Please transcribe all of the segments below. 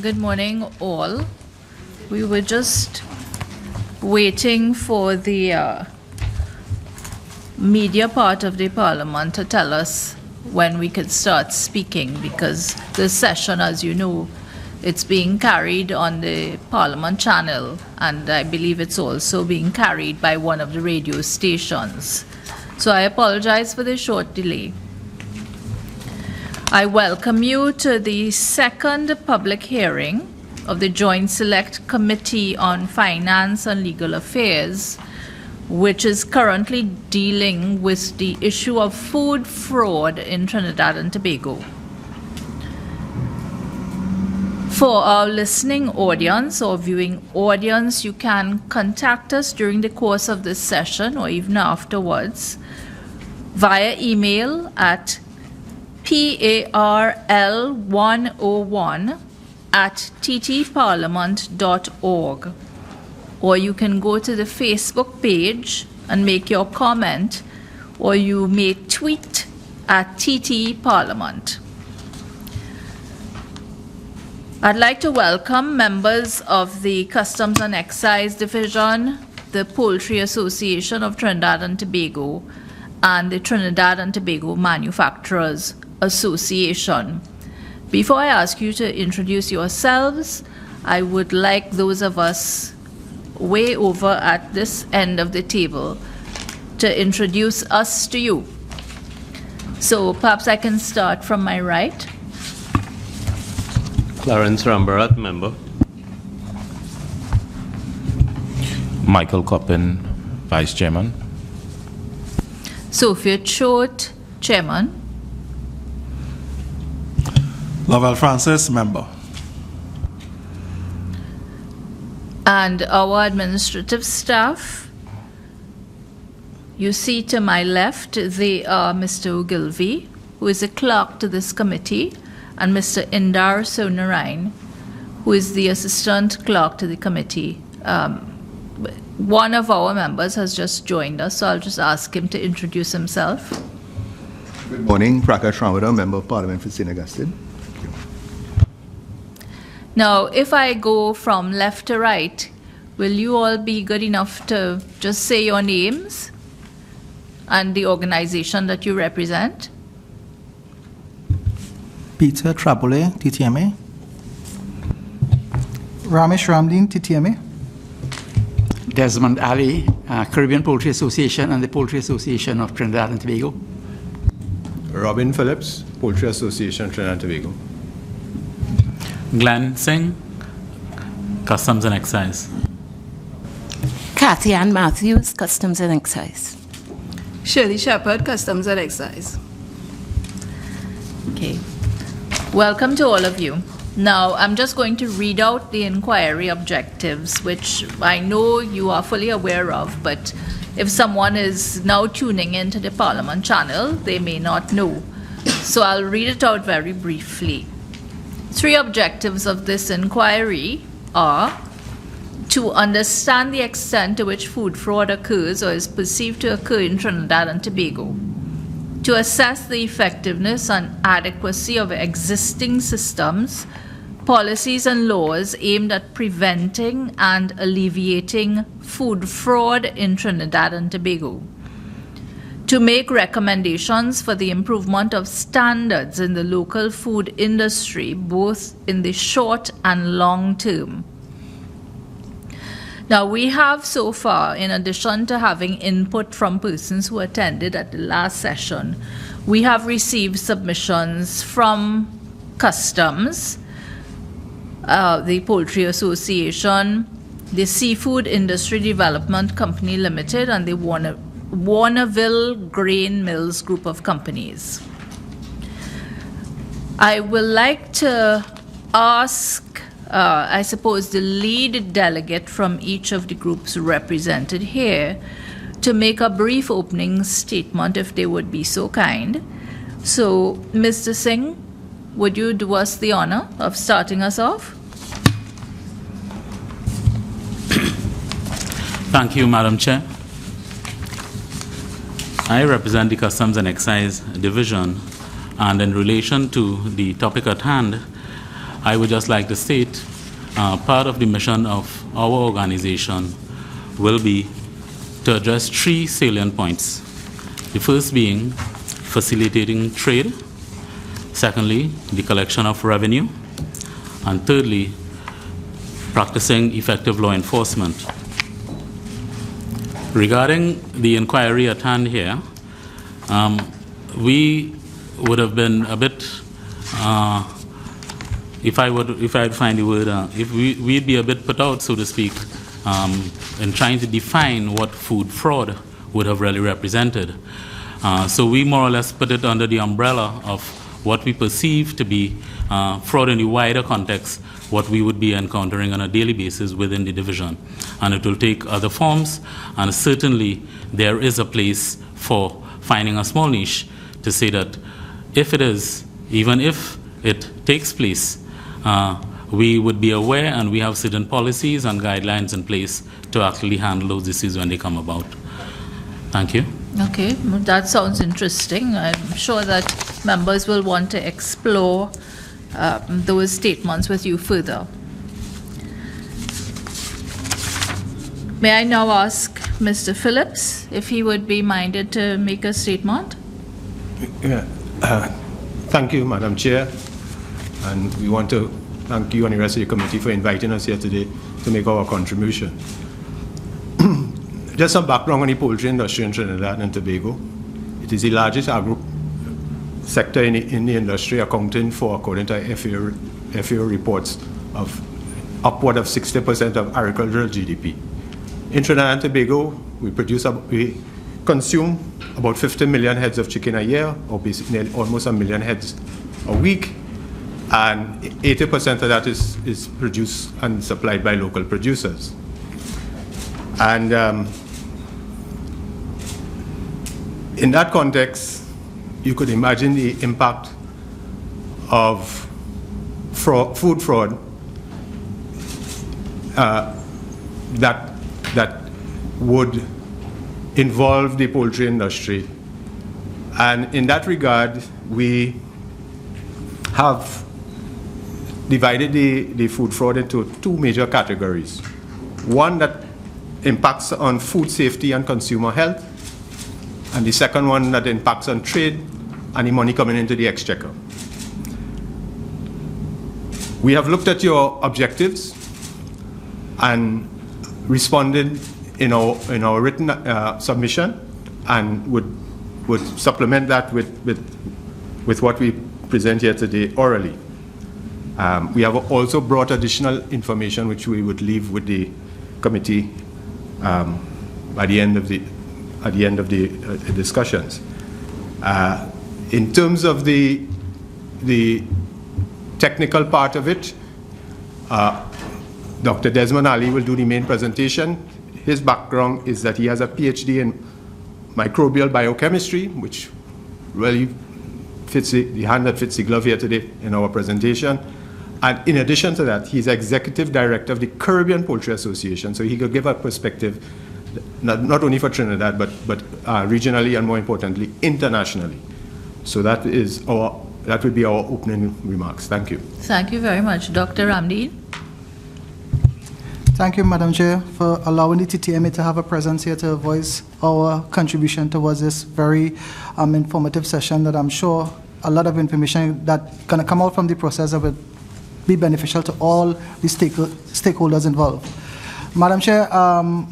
Good morning, all. We were just waiting for the media part of the Parliament to tell us when we could start speaking, because this session, as you know, it's being carried on the Parliament channel, and I believe it's also being carried by one of the radio stations. So I apologize for the short delay. I welcome you to the second public hearing of the Joint Select Committee on Finance and Legal Affairs, which is currently dealing with the issue of food fraud in Trinidad and Tobago. For our listening audience or viewing audience, you can contact us during the course of this session or even afterwards via email at parl101@ttparliament.org, or you can go to the Facebook page and make your comment, or you may tweet at ttparliament. I'd like to welcome members of the Customs and Excise Division, the Poultry Association of Trinidad and Tobago, and the Trinidad and Tobago Manufacturers Association. Before I ask you to introduce yourselves, I would like those of us way over at this end of the table to introduce us to you. So perhaps I can start from my right. Clarence Rambarat, member. Michael Coppin, Vice Chairman. Sophia Choate, Chairman. Lovell Francis, member. And our administrative staff, you see to my left, they are Mr. Ogilvy, who is a clerk to this committee, and Mr. Indar Sonarain, who is the assistant clerk to the committee. One of our members has just joined us, so I'll just ask him to introduce himself. Good morning, Prakash Ramada, Member of Parliament for St. Augustine. Now, if I go from left to right, will you all be good enough to just say your names and the organization that you represent? Peter Trabole, TTMA. Ramesh Ramdeen, TTMA. Desmond Ali, Caribbean Poultry Association and the Poultry Association of Trinidad and Tobago. Robin Phillips, Poultry Association, Trinidad and Tobago. Glenn Singh, Customs and Excise. Kathy Ann Matthews, Customs and Excise. Shirley Shepherd, Customs and Excise. Okay. Welcome to all of you. Now, I'm just going to read out the inquiry objectives, which I know you are fully aware of, but if someone is now tuning into the Parliament channel, they may not know. So I'll read it out very briefly. 3 objectives of this inquiry are to understand the extent to which food fraud occurs or is perceived to occur in Trinidad and Tobago, to assess the effectiveness and adequacy of existing systems, policies and laws aimed at preventing and alleviating food fraud in Trinidad and Tobago, to make recommendations for the improvement of standards in the local food industry, both in the short and long term. Now, we have so far, in addition to having input from persons who attended at the last session, we have received submissions from Customs, the Poultry Association, the Seafood Industry Development Company Limited, and the Warnerville Grain Mills Group of Companies. I would like to ask, I suppose, the lead delegate from each of the groups represented here to make a brief opening statement, if they would be so kind. So, Mr. Singh, would you do us the honor of starting us off? Thank you, Madam Chair. I represent the Customs and Excise Division, and in relation to the topic at hand, I would just like to state part of the mission of our organization will be to address 3 salient points. The first being facilitating trade, secondly, the collection of revenue, and thirdly, practicing effective law enforcement. Regarding the inquiry at hand here, we would have been a bit, if I'd find the word, we'd be a bit put out, so to speak, in trying to define what food fraud would have really represented. So we more or less put it under the umbrella of what we perceive to be fraud in the wider context, what we would be encountering on a daily basis within the division. And it will take other forms, and certainly there is a place for finding a small niche to say that if it is, even if it takes place, we would be aware and we have certain policies and guidelines in place to actually handle those issues when they come about. Thank you. Okay, that sounds interesting. I'm sure that members will want to explore those statements with you further. May I now ask Mr. Phillips if he would be minded to make a statement? Yeah. Thank you, Madam Chair. And we want to thank you and the rest of the committee for inviting us here today to make our contribution. Just some background on the poultry industry in Trinidad and Tobago. It is the largest agro sector in the industry, accounting for, according to FAO reports, of upward of 60% of agricultural GDP. In Trinidad and Tobago, we consume about 50 million heads of chicken a year, or basically almost 1 million heads a week, and 80% of that is produced and supplied by local producers. And in that context, you could imagine the impact of food fraud that would involve the poultry industry. And in that regard, we have divided the food fraud into 2 major categories. One that impacts on food safety and consumer health, and the second one that impacts on trade and the money coming into the exchequer. We have looked at your objectives and responded in our written submission, and would supplement that with what we present here today orally. We have also brought additional information which we would leave with the committee at the end of the discussions. In terms of the technical part of it, Dr. Desmond Ali will do the main presentation. His background is that he has a PhD in microbial biochemistry, which really fits the hand that fits the glove here today in our presentation. And in addition to that, he's executive director of the Caribbean Poultry Association, so he could give a perspective not only for Trinidad, but regionally and more importantly, internationally. So that would be our opening remarks. Thank you. Thank you very much. Dr. Ramdeen? Thank you, Madam Chair, for allowing the TTMA to have a presence here to voice our contribution towards this very informative session that I'm sure a lot of information that's going to come out from the process of it be beneficial to all the stakeholders involved. Madam Chair,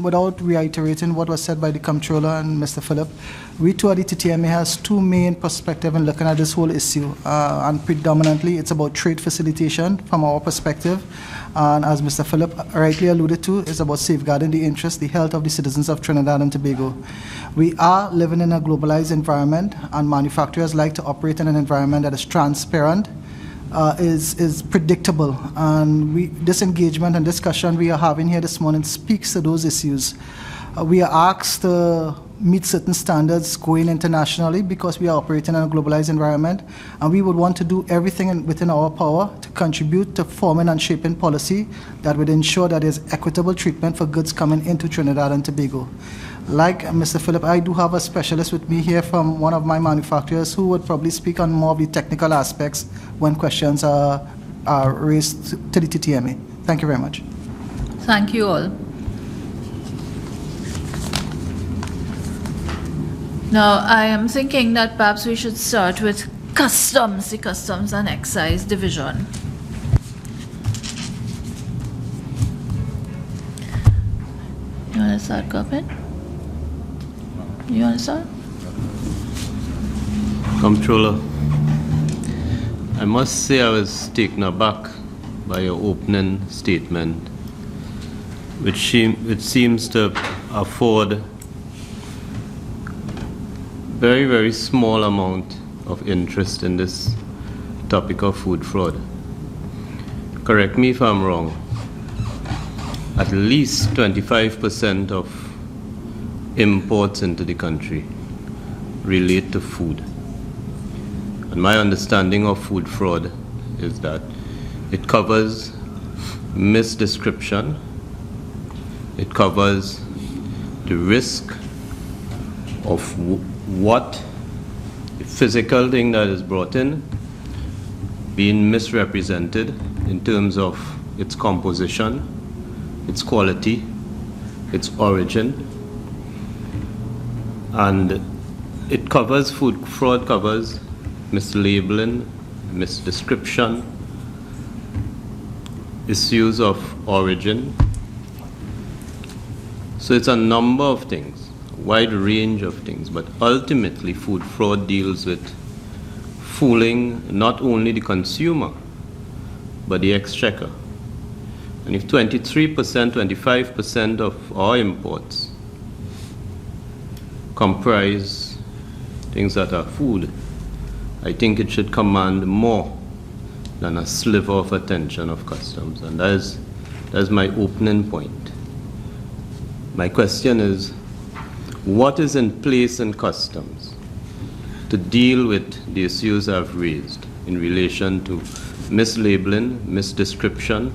without reiterating what was said by the Comptroller and Mr. Phillip, we too at the TTMA has 2 main perspectives in looking at this whole issue, and predominantly it's about trade facilitation from our perspective, and as Mr. Phillip rightly alluded to, it's about safeguarding the interests, the health of the citizens of Trinidad and Tobago. We are living in a globalized environment, and manufacturers like to operate in an environment that is transparent, is predictable, and this engagement and discussion we are having here this morning speaks to those issues. We are asked to meet certain standards going internationally because we are operating in a globalized environment, and we would want to do everything within our power to contribute to forming and shaping policy that would ensure that there's equitable treatment for goods coming into Trinidad and Tobago. Like Mr. Phillip, I do have a specialist with me here from one of my manufacturers who would probably speak on more of the technical aspects when questions are raised to the TTMA. Thank you very much. Thank you all. Now, I am thinking that perhaps we should start with customs, the Customs and Excise Division. You want to start, Coppin? You want to start? Comptroller, I must say I was taken aback by your opening statement, which seems to afford very, very small amount of interest in this topic of food fraud. Correct me if I'm wrong. At least 25% of imports into the country relate to food. And my understanding of food fraud is that it covers misdescription, it covers the risk of what the physical thing that is brought in being misrepresented in terms of its composition, its quality, its origin, and it covers food fraud, covers mislabeling, misdescription, issues of origin. So it's a number of things, a wide range of things, but ultimately food fraud deals with fooling not only the consumer, but the exchequer. And if 23%, 25% of our imports comprise things that are food, I think it should command more than a sliver of attention of customs. And that is my opening point. My question is, what is in place in customs to deal with the issues I've raised in relation to mislabeling, misdescription,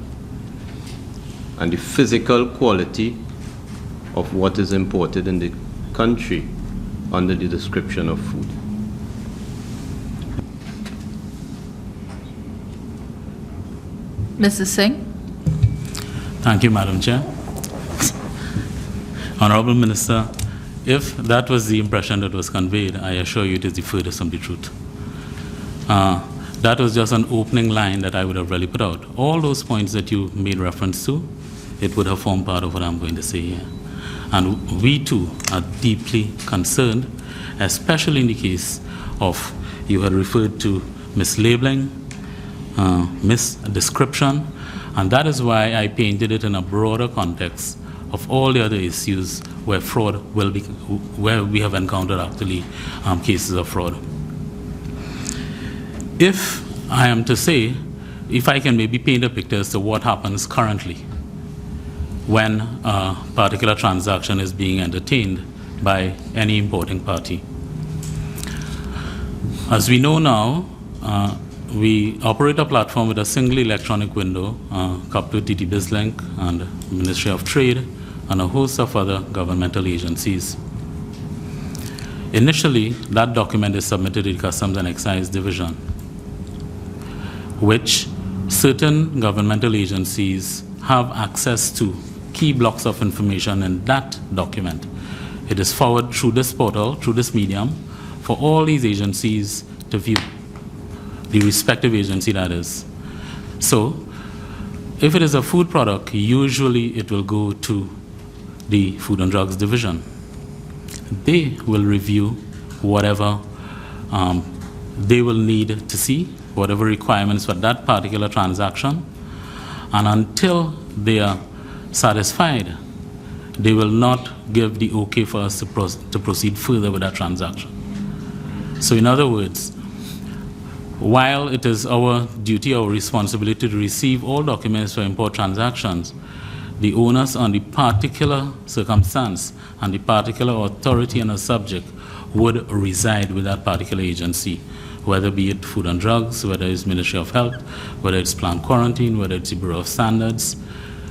and the physical quality of what is imported in the country under the description of food? Mr. Singh? Thank you, Madam Chair. Honorable Minister, if that was the impression that was conveyed, I assure you it is the furthest from the truth. That was just an opening line that I would have really put out. All those points that you made reference to, it would have formed part of what I'm going to say here. And we too are deeply concerned, especially in the case of, you had referred to mislabeling, misdescription, and that is why I painted it in a broader context of all the other issues where fraud will be, where we have encountered actually cases of fraud. If I am to say, if I can maybe paint a picture as to what happens currently when a particular transaction is being entertained by any importing party. As we know now, we operate a platform with a single electronic window, coupled to TT BizLink and Ministry of Trade and a host of other governmental agencies. Initially, that document is submitted to the Customs and Excise Division, which certain governmental agencies have access to key blocks of information in that document. It is forwarded through this portal, through this medium, for all these agencies to view, the respective agency that is. So, if it is a food product, usually it will go to the Food and Drugs Division. They will review whatever they will need to see, whatever requirements for that particular transaction, and until they are satisfied, they will not give the okay for us to proceed further with that transaction. So in other words, while it is our duty, our responsibility to receive all documents for import transactions, the onus on the particular circumstance and the particular authority and a subject would reside with that particular agency, whether be it Food and Drugs, whether it's Ministry of Health, whether it's Plant Quarantine, whether it's the Bureau of Standards,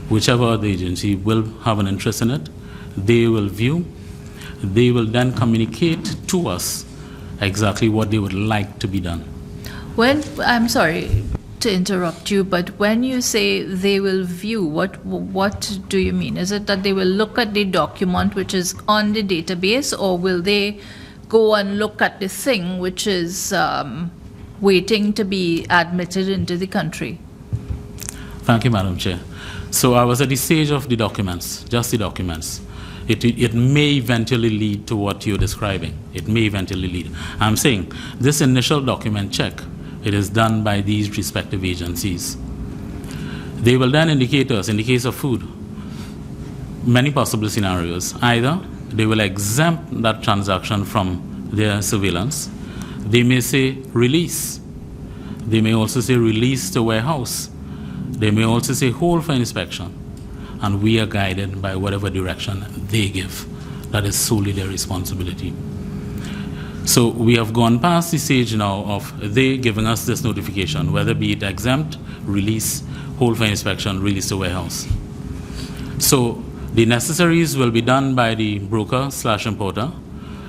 whichever other agency will have an interest in it, they will view, they will then communicate to us exactly what they would like to be done. When, I'm sorry, to interrupt you, but when you say they will view, what do you mean? Is it that they will look at the document which is on the database, or will they go and look at the thing which is waiting to be admitted into the country? Thank you, Madam Chair. So I was at the stage of the documents, just the documents. It may eventually lead to what you're describing. It may eventually lead. I'm saying this initial document check, it is done by these respective agencies. They will then indicate to us, in the case of food, many possible scenarios. Either they will exempt that transaction from their surveillance. They may say release. They may also say release to warehouse. They may also say hold for inspection. And we are guided by whatever direction they give. That is solely their responsibility. So we have gone past the stage now of they giving us this notification, whether be it exempt, release, hold for inspection, release to warehouse. So the necessaries will be done by the broker/importer.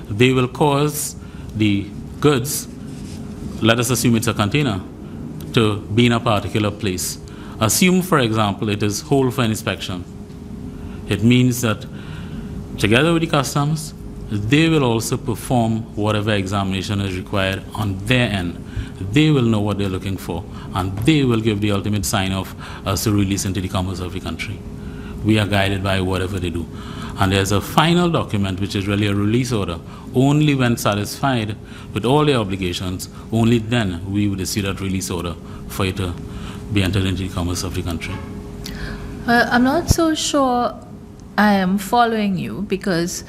They will cause the goods, let us assume it's a container, to be in a particular place. Assume, for example, it is hold for inspection. It means that together with the customs, they will also perform whatever examination is required on their end. They will know what they're looking for, and they will give the ultimate sign-off as to release into the commerce of the country. We are guided by whatever they do. And there's a final document, which is really a release order. Only when satisfied with all their obligations, only then we would issue that release order for it to be entered into the commerce of the country. I'm not so sure I am following you, because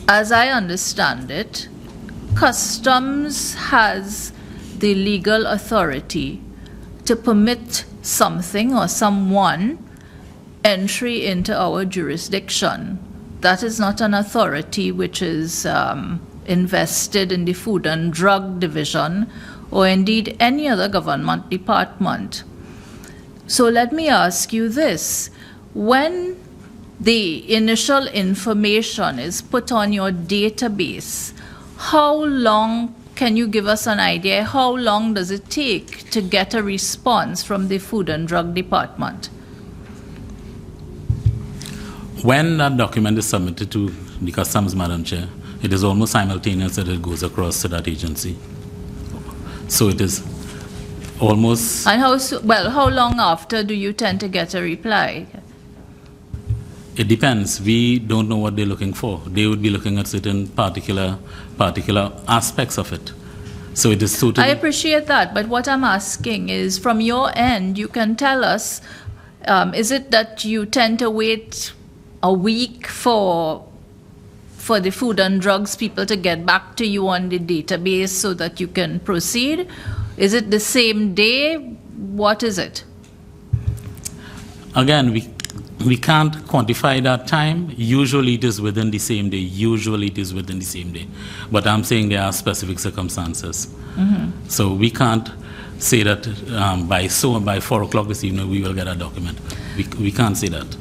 as I understand it, customs has the legal authority to permit something or someone entry into our jurisdiction. That is not an authority which is invested in the Food and Drug Division or indeed any other government department. So let me ask you this. When the initial information is put on your database, how long, can you give us an idea, how long does it take to get a response from the Food and Drug Department? When that document is submitted to the Customs, Madam Chair, it is almost simultaneous that it goes across to that agency. So it is almost... And how long after do you tend to get a reply? It depends. We don't know what they're looking for. They would be looking at certain particular aspects of it. So it is totally... I appreciate that, but what I'm asking is, from your end, you can tell us, is it that you tend to wait a week for the food and drugs people to get back to you on the database so that you can proceed? Is it the same day? What is it? Again, we can't quantify that time. Usually it is within the same day. But I'm saying there are specific circumstances. Mm-hmm. So we can't say that by 4 o'clock this evening we will get a document. We can't say that.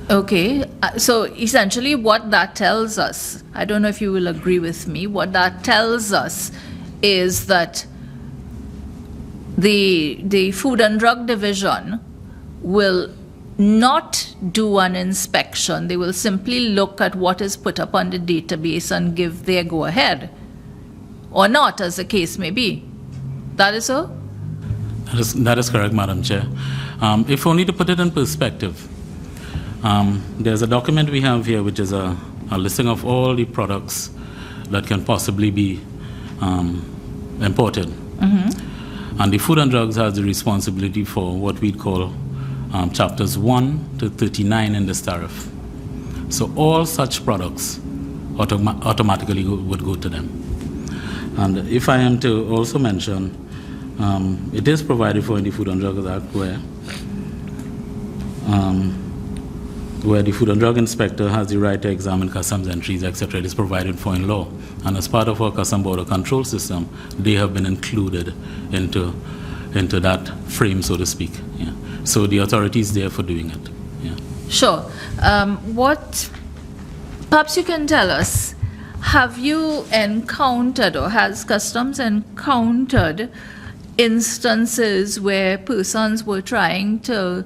Okay, so essentially what that tells us, I don't know if you will agree with me, what that tells us is that the Food and Drug Division will not do an inspection. They will simply look at what is put up on the database and give their go-ahead, or not, as the case may be. That is so? That is correct, Madam Chair. If only to put it in perspective, there's a document we have here which is a listing of all the products that can possibly be imported. Mm-hmm. And the Food and Drugs has the responsibility for what we'd call chapters 1 to 39 in this tariff. So all such products automatically would go to them. And if I am to also mention, it is provided for in the Food and Drug Act where the Food and Drug Inspector has the right to examine customs entries, etc. It is provided for in law. And as part of our custom border control system, they have been included into that frame, so to speak. Yeah. So the authority is there for doing it. Yeah. Sure. Perhaps you can tell us, have you encountered, or has customs encountered instances where persons were trying to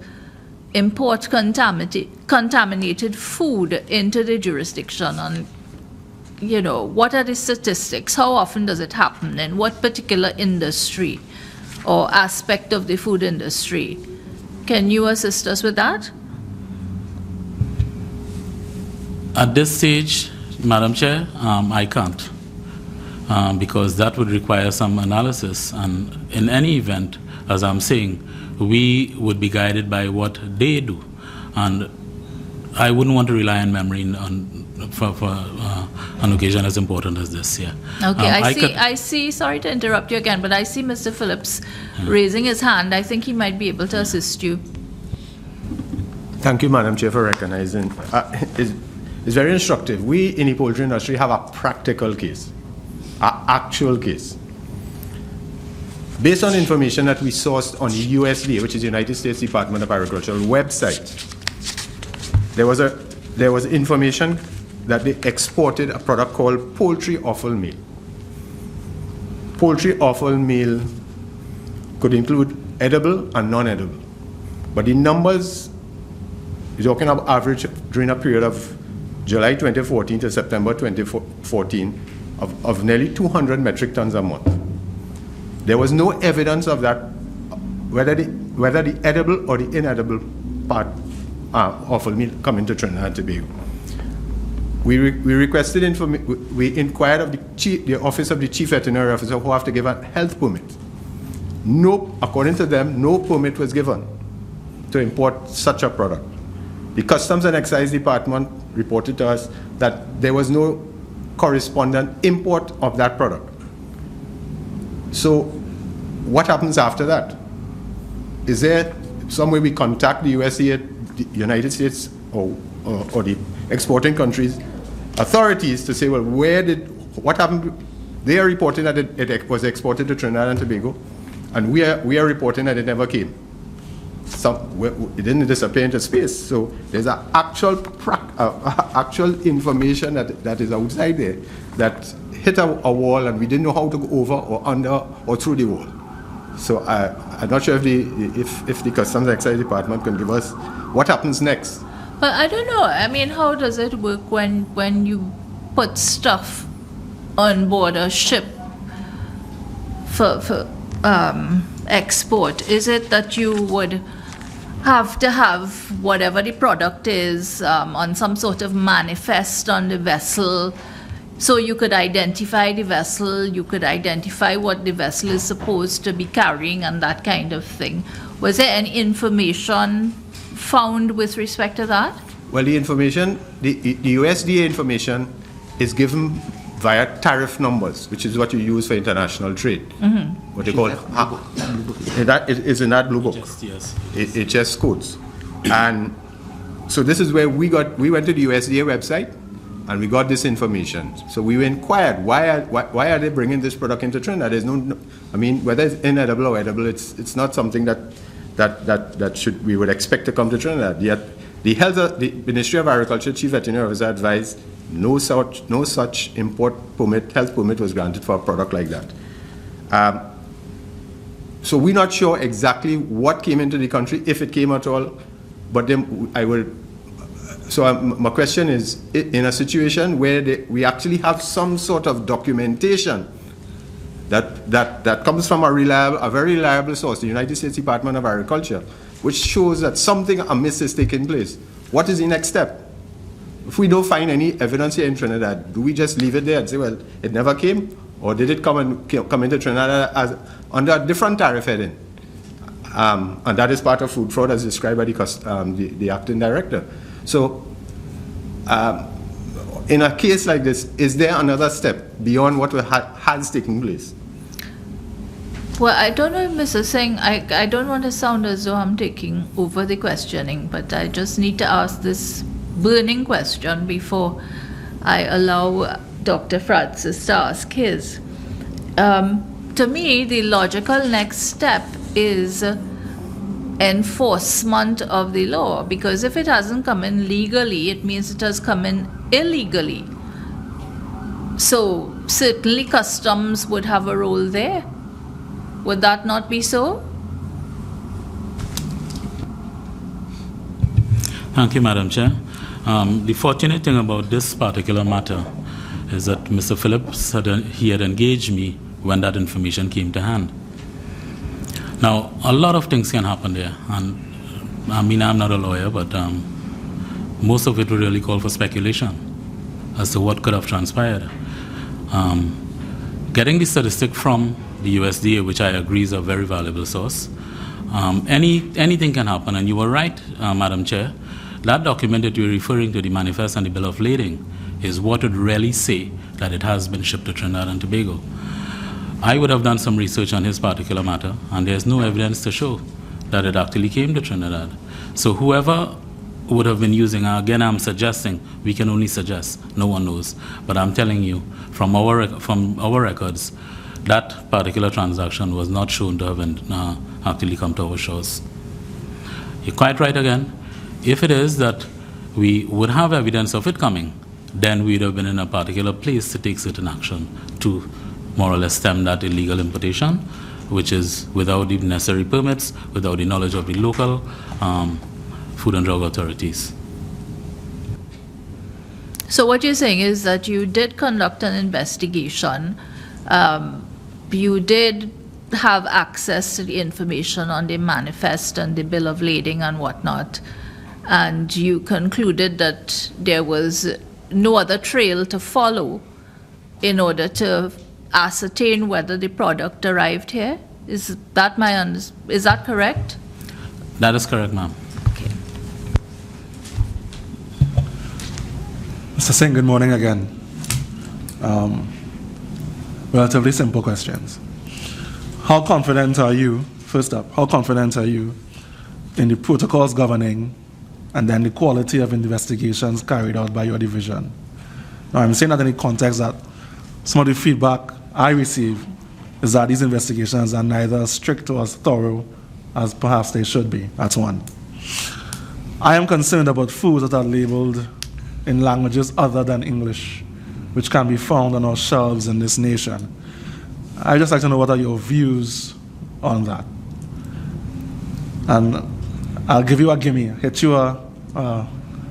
import contaminated food into the jurisdiction? And, what are the statistics? How often does it happen? In what particular industry or aspect of the food industry? Can you assist us with that? At this stage, Madam Chair, I can't, because that would require some analysis. And in any event, as I'm saying, we would be guided by what they do. And I wouldn't want to rely on memory for an occasion as important as this, yeah. Okay, I see, sorry to interrupt you again, but I see Mr. Phillips raising his hand. I think he might be able to assist you. Thank you, Madam Chair, for recognizing. It's very instructive. We in the poultry industry have a practical case, an actual case. Based on information that we sourced on the USDA, which is the United States Department of Agriculture website, there was information that they exported a product called poultry offal meal. Poultry offal meal could include edible and non-edible. But the numbers, you're talking about average during a period of July 2014 to September 2014 of nearly 200 metric tons a month. There was no evidence of that, whether the edible or the inedible part offal meal come into Trinidad and Tobago. We requested information. We inquired of the Office of the Chief Veterinary Officer, who have to give a health permit. No, according to them, no permit was given to import such a product. The Customs and Excise Department reported to us that there was no correspondent import of that product. So what happens after that? Is there some way we contact the USDA, the United States, or the exporting countries' authorities to say, well, what happened? They are reporting that it was exported to Trinidad and Tobago, and we are reporting that it never came. It didn't disappear into space. So there's an actual information that is outside there that hit a wall, and we didn't know how to go over or under or through the wall. So I'm not sure if the Customs and Excise Department can give us what happens next. But I don't know. I mean, how does it work when you put stuff on board a ship for export? Is it that you would have to have whatever the product is on some sort of manifest on the vessel, so you could identify the vessel, you could identify what the vessel is supposed to be carrying and that kind of thing? Was there any information found with respect to that? Well, the information, the USDA information is given via tariff numbers, which is what you use for international trade. Mm-hmm. What they call that is in that blue book. Yes. HS codes. And so this is where we went to the USDA website and we got this information. So we inquired, why are they bringing this product into Trinidad? There's no, I mean, whether it's inedible or edible, it's not something that we would expect to come to Trinidad. Yet the Ministry of Agriculture Chief Veterinary Officer advised no such health permit was granted for a product like that. So we're not sure exactly what came into the country, if it came at all, but then my question is, in a situation where we actually have some sort of documentation that comes from a very reliable source, the United States Department of Agriculture, which shows that something amiss is taking place, what is the next step? If we don't find any evidence here in Trinidad, do we just leave it there and say, well, it never came? Or did it come into Trinidad under a different tariff heading? And that is part of food fraud as described by the acting director. So in a case like this, is there another step beyond what has taken place? Well, I don't know, Mr. Singh, I don't want to sound as though I'm taking over the questioning, but I just need to ask this burning question before I allow Dr. Francis to ask his. To me, the logical next step is enforcement of the law, because if it hasn't come in legally, it means it has come in illegally. So certainly customs would have a role there. Would that not be so? Thank you, Madam Chair. The fortunate thing about this particular matter is that Mr. Phillips had engaged me when that information came to hand. Now, a lot of things can happen there, and I mean, I'm not a lawyer, but most of it would really call for speculation as to what could have transpired. Getting the statistic from the USDA, which I agree is a very valuable source, anything can happen, and you were right, Madam Chair. That document that you're referring to, the manifest and the bill of lading, is what would really say that it has been shipped to Trinidad and Tobago. I would have done some research on his particular matter, and there's no evidence to show that it actually came to Trinidad. So whoever would have been using, again, I'm suggesting, we can only suggest, no one knows, but I'm telling you, from our records, that particular transaction was not shown to have been, actually come to our shores. You're quite right again. If it is that we would have evidence of it coming, then we'd have been in a particular place to take certain action to more or less stem that illegal importation, which is without the necessary permits, without the knowledge of the local food and drug authorities. So what you're saying is that you did conduct an investigation. You did have access to the information on the manifest and the bill of lading and whatnot, and you concluded that there was no other trail to follow in order to ascertain whether the product arrived here. Is that correct? That is correct, ma'am. Okay. Mr. Singh, good morning again. Relatively simple questions. How confident are you, first up, how confident are you in the protocols governing and then the quality of investigations carried out by your division? Now, I'm saying that in the context that some of the feedback I receive is that these investigations are neither as strict or as thorough as perhaps they should be. That's one. I am concerned about foods that are labeled in languages other than English, which can be found on our shelves in this nation. I'd just like to know what are your views on that. And I'll give you a gimme, hit you a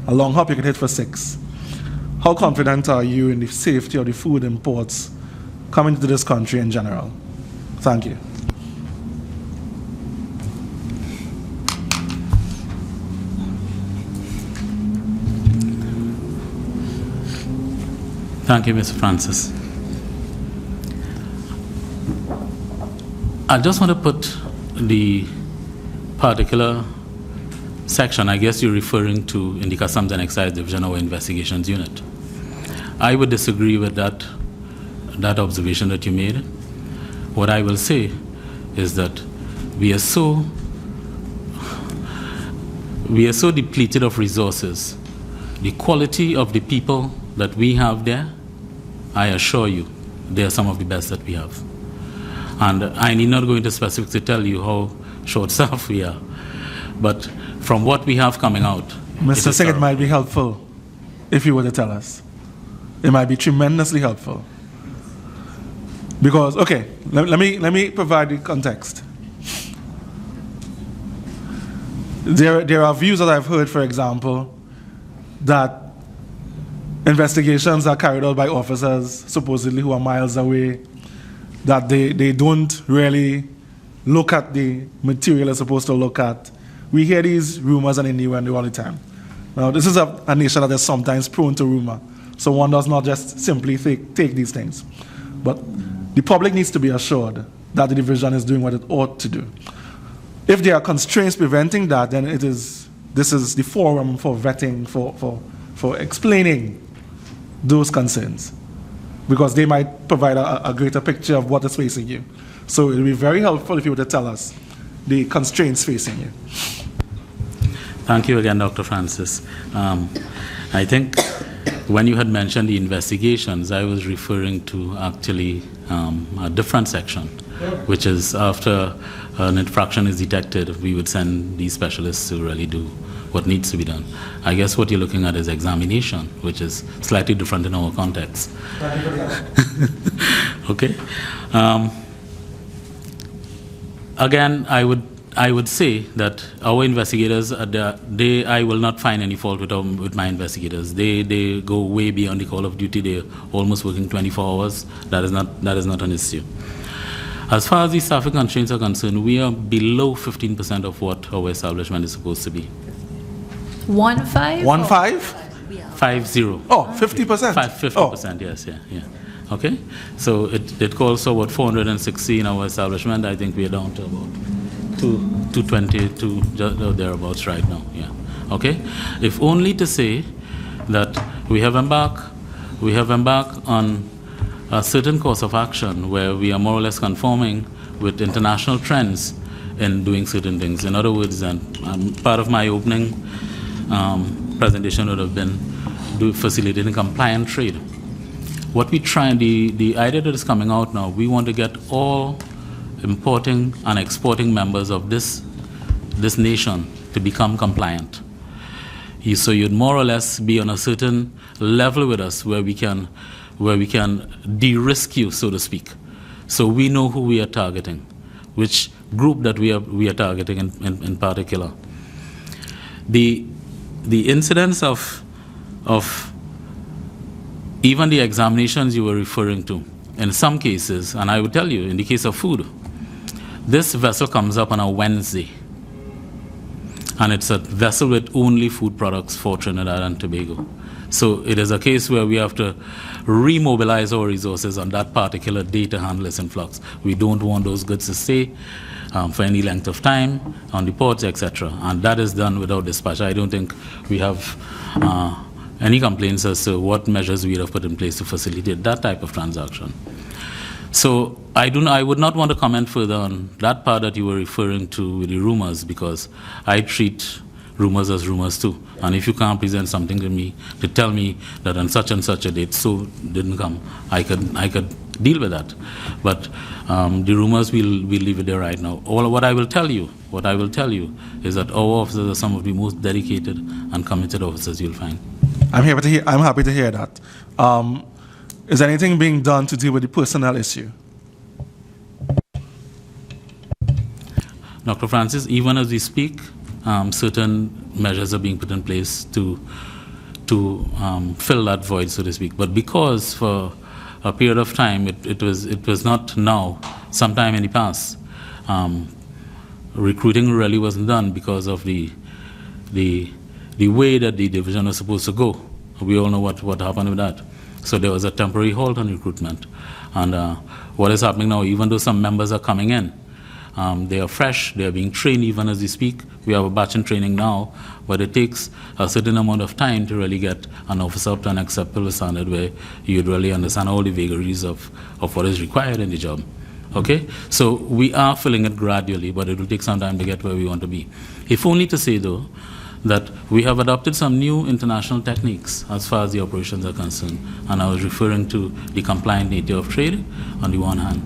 long hop you can hit for 6. How confident are you in the safety of the food imports coming to this country in general? Thank you. Thank you, Mr. Francis. I just want to put the particular section, I guess you're referring to in the Customs and Excise Division or Investigations Unit. I would disagree with that observation that you made. What I will say is that we are so depleted of resources. The quality of the people that we have there, I assure you, they are some of the best that we have. And I need not go into specifics to tell you how short-staffed we are. But from what we have coming out, Mr. Singh, it might be helpful if you were to tell us. It might be tremendously helpful. Because, okay, let me provide the context. There are views that I've heard, for example, that investigations are carried out by officers supposedly who are miles away, that they don't really look at the material they're supposed to look at. We hear these rumors and innuendo all the time. Now, this is a nation that is sometimes prone to rumor, so one does not just simply take these things. But the public needs to be assured that the division is doing what it ought to do. If there are constraints preventing that, then this is the forum for vetting, for explaining those concerns, because they might provide a greater picture of what is facing you. So it would be very helpful if you were to tell us the constraints facing you. Thank you again, Dr. Francis. I think when you had mentioned the investigations, I was referring to actually a different section, which is after an infraction is detected, we would send these specialists to really do what needs to be done. I guess what you're looking at is examination, which is slightly different in our context. Thank you for that. Okay. Again, I would say that our investigators, I will not find any fault with my investigators. They go way beyond the call of duty. They're almost working 24 hours. That is not an issue. As far as the staffing constraints are concerned, we are below 15% of what our establishment is supposed to be. 15? 15? 50. Oh, 50%? 50%, yes, yeah. Okay? So it calls for about 460 in our establishment. I think we are down to about 220 to just thereabouts right now, yeah. Okay? If only to say that we have embarked on a certain course of action where we are more or less conforming with international trends in doing certain things. In other words, and part of my opening presentation would have been facilitating compliant trade. What we try, the idea that is coming out now, we want to get all importing and exporting members of this nation to become compliant. So you'd more or less be on a certain level with us where we can de-risk you, so to speak. So we know who we are targeting, which group that we are targeting in particular. The incidence of even the examinations you were referring to, in some cases, and I would tell you, in the case of food, this vessel comes up on a Wednesday, and it's a vessel with only food products for Trinidad and Tobago. So it is a case where we have to remobilize our resources on that particular day to handle this influx. We don't want those goods to stay for any length of time on the ports, etc. And that is done without dispatch. I don't think we have any complaints as to what measures we have put in place to facilitate that type of transaction. So I would not want to comment further on that part that you were referring to with the rumors, because I treat rumors as rumors too. And if you can't present something to me to tell me that on such and such a date so didn't come, I could deal with that. But the rumors, we'll leave it there right now. What I will tell you is that our officers are some of the most dedicated and committed officers you'll find. I'm happy to hear that. Is anything being done to deal with the personnel issue? Dr. Francis, even as we speak, certain measures are being put in place to fill that void, so to speak. But because for a period of time, it was not now, sometime in the past, recruiting really wasn't done because of the way that the division was supposed to go. We all know what happened with that. So there was a temporary halt on recruitment. And what is happening now, even though some members are coming in, they are fresh, they are being trained even as we speak. We have a batch in training now, but it takes a certain amount of time to really get an officer up to an acceptable standard where you'd really understand all the vagaries of what is required in the job. Okay? So we are filling it gradually, but it will take some time to get where we want to be. If only to say, though, that we have adopted some new international techniques as far as the operations are concerned. And I was referring to the compliant nature of trade on the one hand.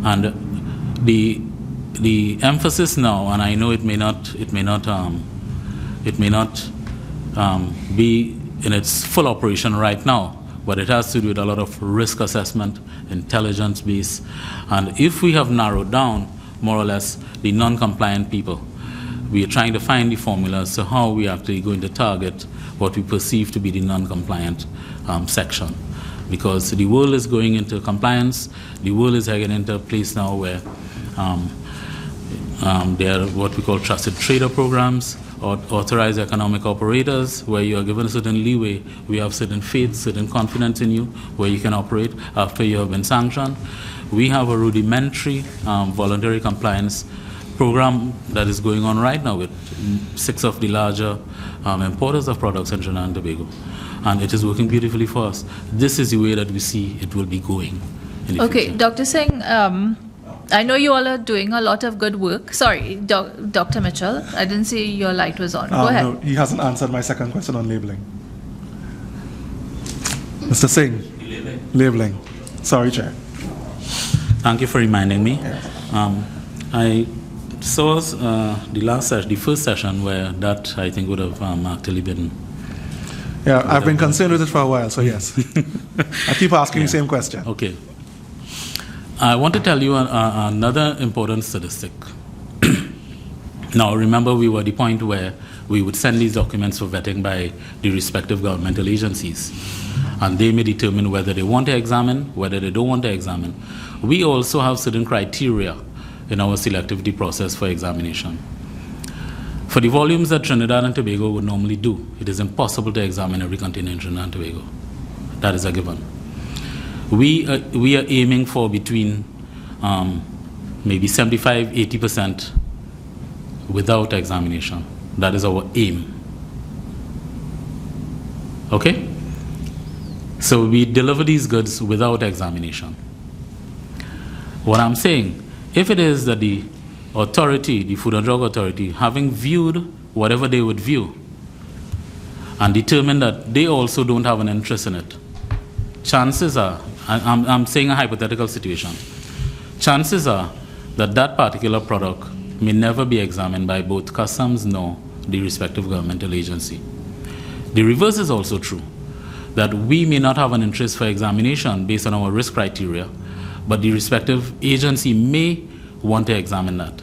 And the emphasis now, and I know it may not be in its full operation right now, but it has to do with a lot of risk assessment, intelligence base, and if we have narrowed down more or less the non-compliant people, we are trying to find the formulas to how we are actually going to target what we perceive to be the non-compliant section. Because the world is going into compliance, the world is heading into a place now where there are what we call trusted trader programs, or authorized economic operators, where you are given a certain leeway, we have certain faith, certain confidence in you, where you can operate after you have been sanctioned. We have a rudimentary voluntary compliance program that is going on right now with 6 of the larger importers of products in Trinidad and Tobago. And it is working beautifully for us. This is the way that we see it will be going in the future. Dr. Singh, I know you all are doing a lot of good work. Sorry, Dr. Mitchell, I didn't see your light was on. Go ahead. No, he hasn't answered my second question on labeling. Mr. Singh. Labeling. Sorry, Chair. Thank you for reminding me. Yes. I saw the first session where that I think would have actually been. Yeah, I've been concerned with it for a while, so yes. I keep asking the same question. Okay. I want to tell you another important statistic. Now, remember, we were at the point where we would send these documents for vetting by the respective governmental agencies, and they may determine whether they want to examine, whether they don't want to examine. We also have certain criteria in our selectivity process for examination. For the volumes that Trinidad and Tobago would normally do, it is impossible to examine every container in Trinidad and Tobago. That is a given. We are aiming for between maybe 75–80% without examination. That is our aim. Okay? So we deliver these goods without examination. What I'm saying, if it is that the authority, the Food and Drug Authority, having viewed whatever they would view and determined that they also don't have an interest in it, chances are, I'm saying a hypothetical situation, chances are that that particular product may never be examined by both customs nor the respective governmental agency. The reverse is also true, that we may not have an interest for examination based on our risk criteria, but the respective agency may want to examine that.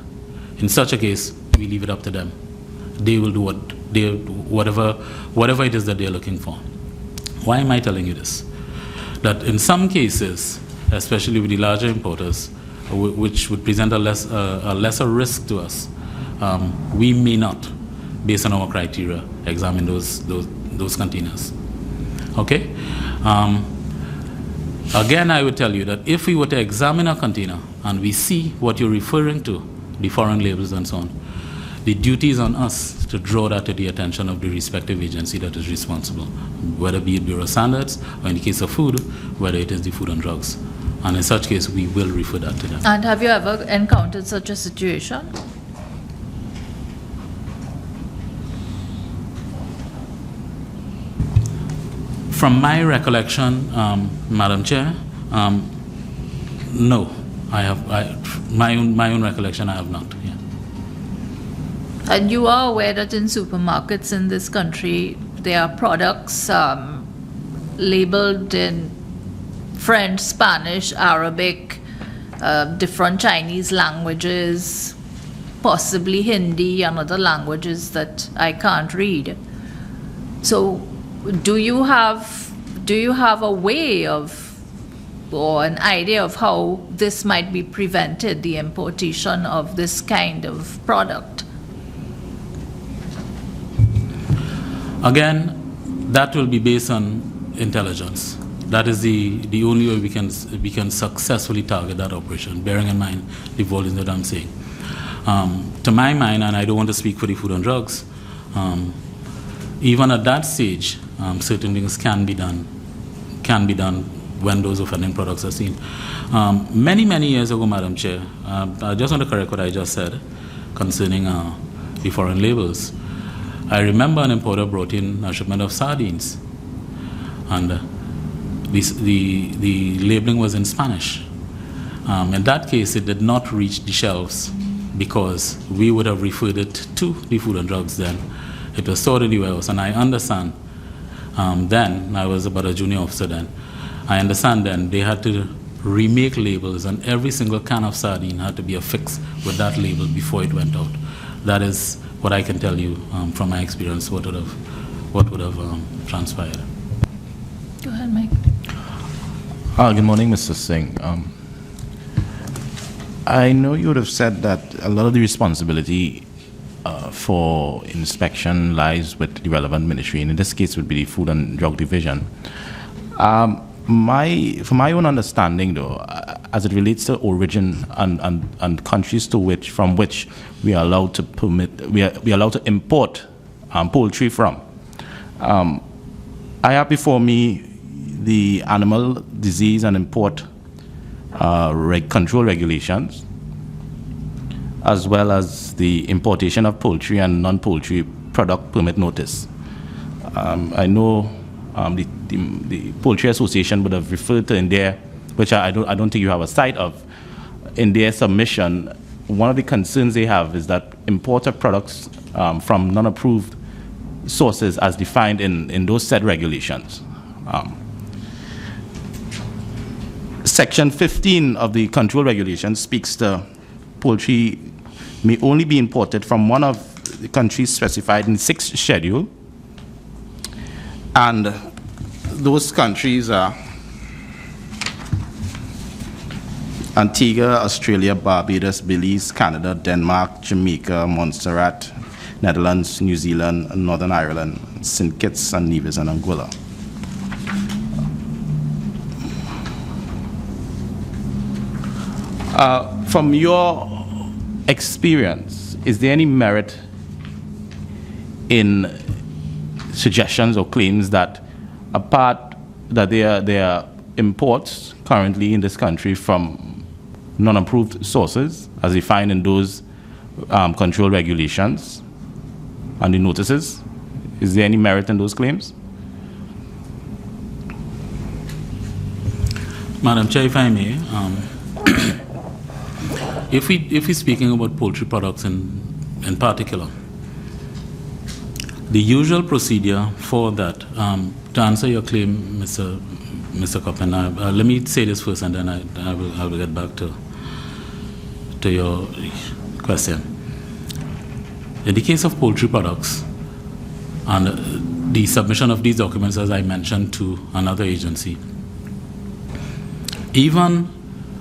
In such a case, we leave it up to them. They will do whatever it is that they're looking for. Why am I telling you this? That in some cases, especially with the larger importers, which would present a lesser risk to us, we may not, based on our criteria, examine those containers. Okay? Again, I would tell you that if we were to examine a container and we see what you're referring to, the foreign labels and so on, the duty is on us to draw that to the attention of the respective agency that is responsible, whether it be Bureau of Standards or in the case of food, whether it is the Food and Drugs. And in such case, we will refer that to them. And have you ever encountered such a situation? From my recollection, Madam Chair, no. My own recollection, I have not. Yeah. And you are aware that in supermarkets in this country, there are products labeled in French, Spanish, Arabic, different Chinese languages, possibly Hindi and other languages that I can't read. So do you have a way of, or an idea of how this might be prevented, the importation of this kind of product? Again, that will be based on intelligence. That is the only way we can successfully target that operation, bearing in mind the volumes that I'm saying. To my mind, and I don't want to speak for the Food and Drugs, even at that stage, certain things can be done when those offending products are seen. Many years ago, Madam Chair, I just want to correct what I just said concerning the foreign labels. I remember an importer brought in a shipment of sardines, and the labeling was in Spanish. In that case, it did not reach the shelves because we would have referred it to the Food and Drugs then. It was stored in the warehouse, and I understand then, I was about a junior officer then, I understand then they had to remake labels, and every single can of sardine had to be affixed with that label before it went out. That is what I can tell you from my experience, what would have transpired. Go ahead, Mike. Good morning, Mr. Singh. I know you would have said that a lot of the responsibility for inspection lies with the relevant ministry, and in this case would be the Food and Drug Division. From my own understanding, though, as it relates to origin and countries from which we are allowed to we are allowed to import poultry from, I have before me the Animal Disease and Import Control Regulations, as well as the Importation of Poultry and Non-Poultry Product Permit Notice. I know the Poultry Association would have referred to in there, which I don't think you have a sight of, in their submission. One of the concerns they have is that imported products from non-approved sources as defined in those said regulations. Section 15 of the control regulation speaks to poultry may only be imported from one of the countries specified in the 6th schedule. And those countries are Antigua, Australia, Barbados, Belize, Canada, Denmark, Jamaica, Montserrat, Netherlands, New Zealand, Northern Ireland, St. Kitts and Nevis, and Anguilla. From your experience, is there any merit in suggestions or claims that there are imports currently in this country from non-approved sources, as defined in those control regulations and the notices? Is there any merit in those claims? Madam Chair, if I may, if we're speaking about poultry products in particular, the usual procedure for that, to answer your claim, Mr. Coppin, let me say this first, and then I will get back to your question. In the case of poultry products, and the submission of these documents, as I mentioned, to another agency, even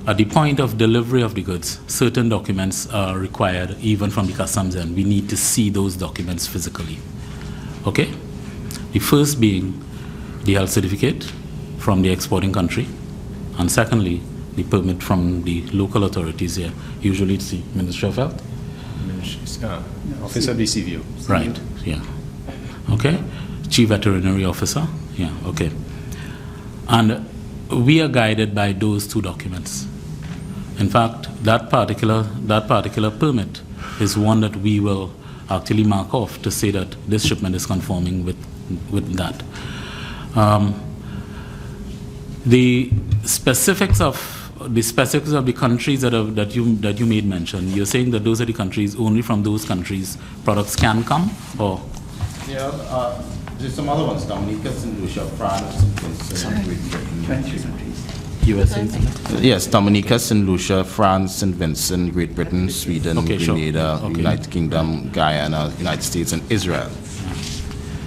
at the point of delivery of the goods, certain documents are required, even from the customs end. We need to see those documents physically. Okay? The first being the health certificate from the exporting country, and secondly, the permit from the local authorities here. Usually it's the Ministry of Health. Office of the CVO. Right, yeah. Okay? Chief Veterinary Officer, yeah, okay. And we are guided by those two documents. In fact, that particular permit is one that we will actually mark off to say that this shipment is conforming with that. The specifics of the countries that you made mention, you're saying that those are the countries, only from those countries products can come, or? Yeah, there's some other ones, Dominica, St. Lucia, France, Great Britain. 23 countries. USA? Yes, Dominica, St. Lucia, France, St. Vincent, Great Britain, Sweden, Okay, sure. Grenada, Okay. United Kingdom, Guyana, United States, and Israel.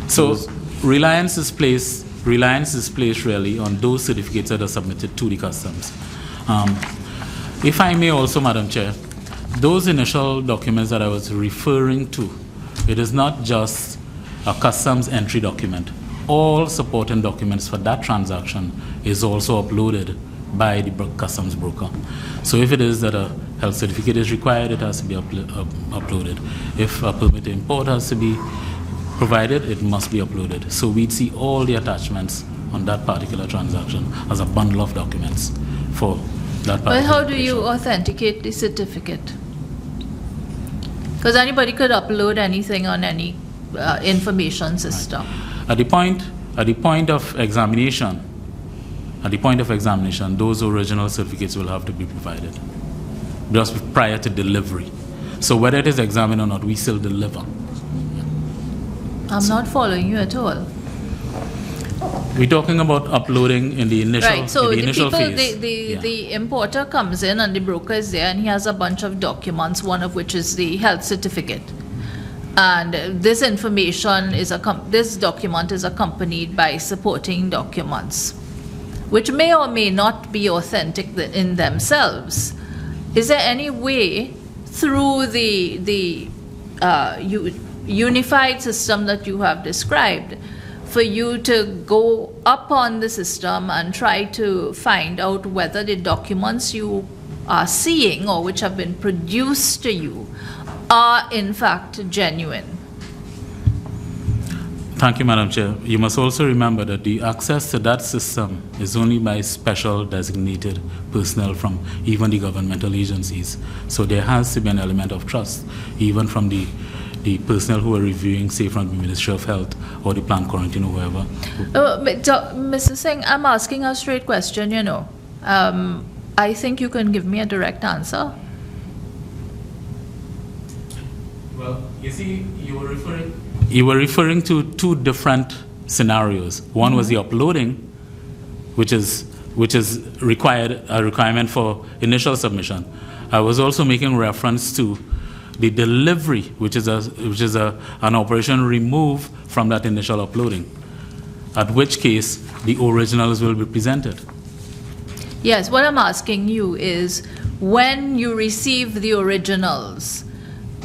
So reliance is placed really on those certificates that are submitted to the customs. If I may also, Madam Chair, those initial documents that I was referring to, it is not just a customs entry document. All supporting documents for that transaction is also uploaded by the customs broker. So if it is that a health certificate is required, it has to be uploaded. If a permit to import has to be provided, it must be uploaded. So we'd see all the attachments on that particular transaction as a bundle of documents for that particular. But how do you authenticate the certificate? Because anybody could upload anything on any information system. At the point of examination, those original certificates will have to be provided just prior to delivery. So whether it is examined or not, we still deliver. I'm not following you at all. We're talking about uploading in the initial, Right, so in the the initial people, phase. the importer comes in and the broker is there and he has a bunch of documents, one of which is the health certificate. And this information is this document is accompanied by supporting documents, which may or may not be authentic in themselves. Is there any way through the unified system that you have described for you to go up on the system and try to find out whether the documents you are seeing or which have been produced to you are in fact genuine? Thank you, Madam Chair. You must also remember that the access to that system is only by special designated personnel from even the governmental agencies. So there has to be an element of trust, even from the personnel who are reviewing, say, from the Ministry of Health or the plant quarantine or whoever. Mr. Singh, I'm asking a straight question, you know. I think you can give me a direct answer. Well, you see, you were referring to two different scenarios. One was the uploading, which is which is a requirement for initial submission. I was also making reference to the delivery, which is an operation removed from that initial uploading, at which case the originals will be presented. Yes, what I'm asking you is, when you receive the originals,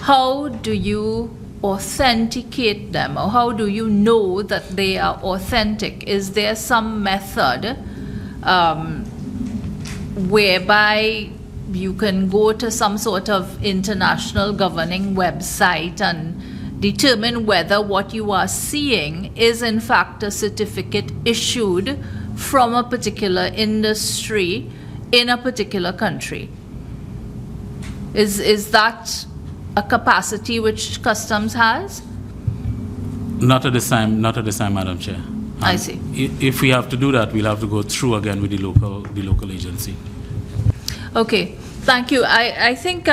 how do you authenticate them, or how do you know that they are authentic? Is there some method whereby you can go to some sort of international governing website and determine whether what you are seeing is in fact a certificate issued from a particular industry in a particular country? Is that a capacity which customs has? Not at this time, Madam Chair. I see. If we have to do that, we'll have to go through again with the local agency. Okay, thank you. I think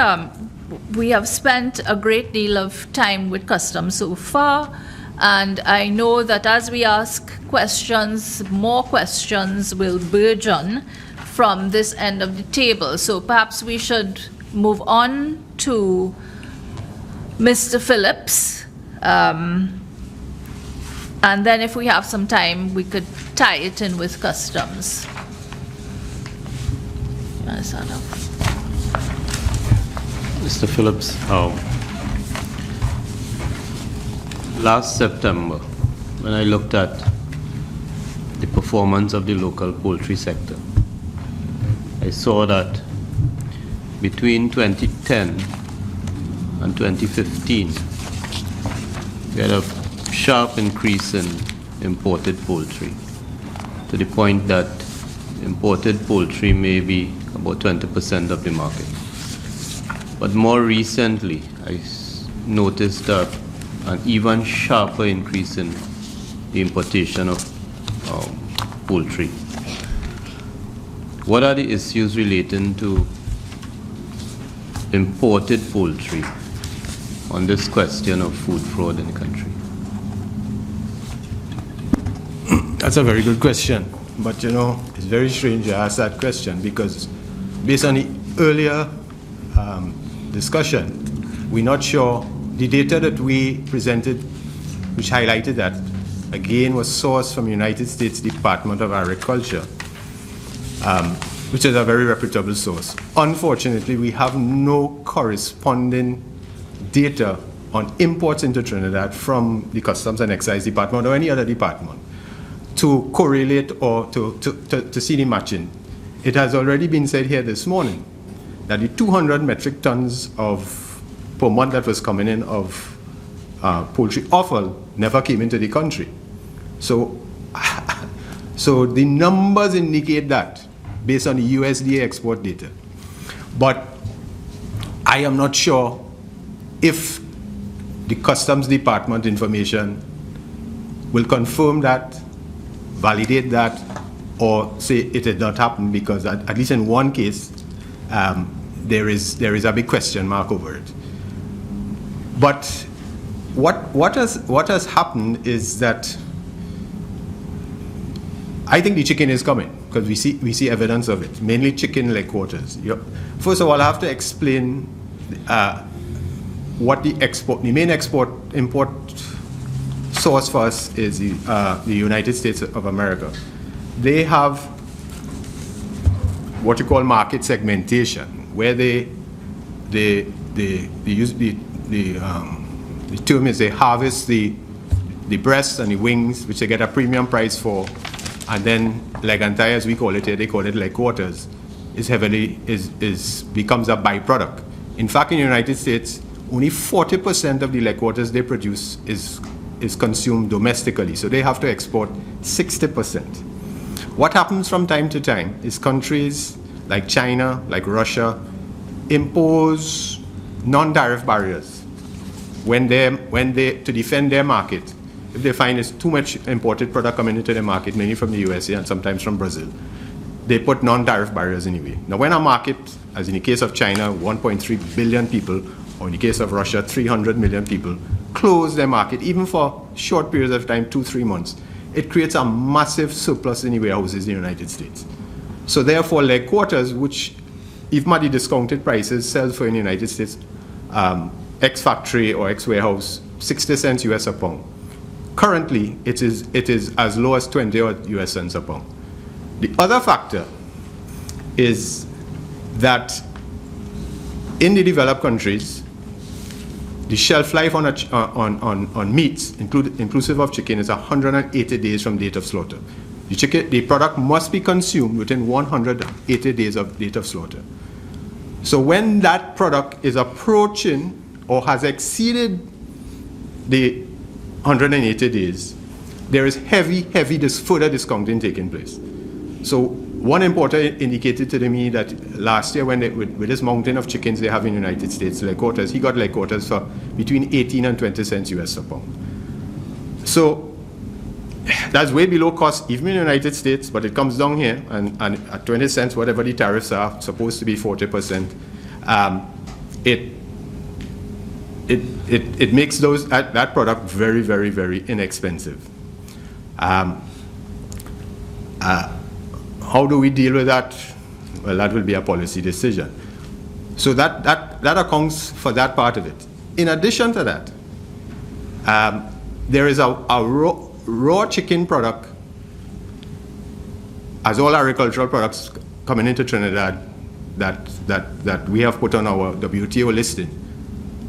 we have spent a great deal of time with customs so far, and I know that as we ask questions, more questions will burgeon from this end of the table. So perhaps we should move on to Mr. Phillips, and then if we have some time, we could tie it in with customs. Mr. Phillips, last September, when I looked at the performance of the local poultry sector, I saw that between 2010 and 2015, we had a sharp increase in imported poultry, to the point that imported poultry may be about 20% of the market. But more recently, I noticed an even sharper increase in the importation of poultry. What are the issues relating to imported poultry on this question of food fraud in the country? That's a very good question. But, it's very strange you ask that question, because based on the earlier discussion, we're not sure. The data that we presented, which highlighted that, again, was sourced from the United States Department of Agriculture, which is a very reputable source. Unfortunately, we have no corresponding data on imports into Trinidad from the Customs and Excise Department or any other department to correlate or to see the matching. It has already been said here this morning that the 200 metric tons per month that was coming in of poultry offal never came into the country. So the numbers indicate that based on the USDA export data. But I am not sure if the Customs Department information will confirm that, validate that, or say it did not happen, because at least in one case, there is a big question mark over it. But what has happened is that I think the chicken is coming, because we see evidence of it, mainly chicken leg quarters. First of all, I have to explain what the main import source for us is the United States of America. They have what you call market segmentation, where they use the term is they harvest the breasts and the wings, which they get a premium price for, and then leg and thigh, as we call it here, they call it leg quarters, becomes a byproduct. In fact, in the United States, only 40% of the leg quarters they produce is consumed domestically, so they have to export 60%. What happens from time to time is countries like China, like Russia, impose non-tariff barriers when they to defend their market. If they find there's too much imported product coming into the market, mainly from the USA and sometimes from Brazil, they put non-tariff barriers anyway. Now, when a market, as in the case of China, 1.3 billion people, or in the case of Russia, 300 million people, close their market, even for short periods of time, 2-3 months, it creates a massive surplus in the warehouses in the United States. So therefore, leg quarters, which even at the discounted prices sells for in the United States, ex-factory or ex-warehouse, 60 cents US a pound. Currently, it is as low as 20 US cents a pound. The other factor is that in the developed countries, the shelf life on meats, inclusive of chicken, is 180 days from date of slaughter. The product must be consumed within 180 days of date of slaughter. So when that product is approaching or has exceeded the 180 days, there is further discounting taking place. So one importer indicated to me that last year, with this mountain of chickens they have in the United States, leg quarters, he got leg quarters for between 18 and 20 cents US a pound. So that's way below cost, even in the United States, but it comes down here, and at 20 cents, whatever the tariffs are, supposed to be 40%, it makes that product very, very, very inexpensive. How do we deal with that? Well, that will be a policy decision. So that accounts for that part of it. In addition to that, there is a raw chicken product, as all agricultural products coming into Trinidad that we have put on our WTO listing,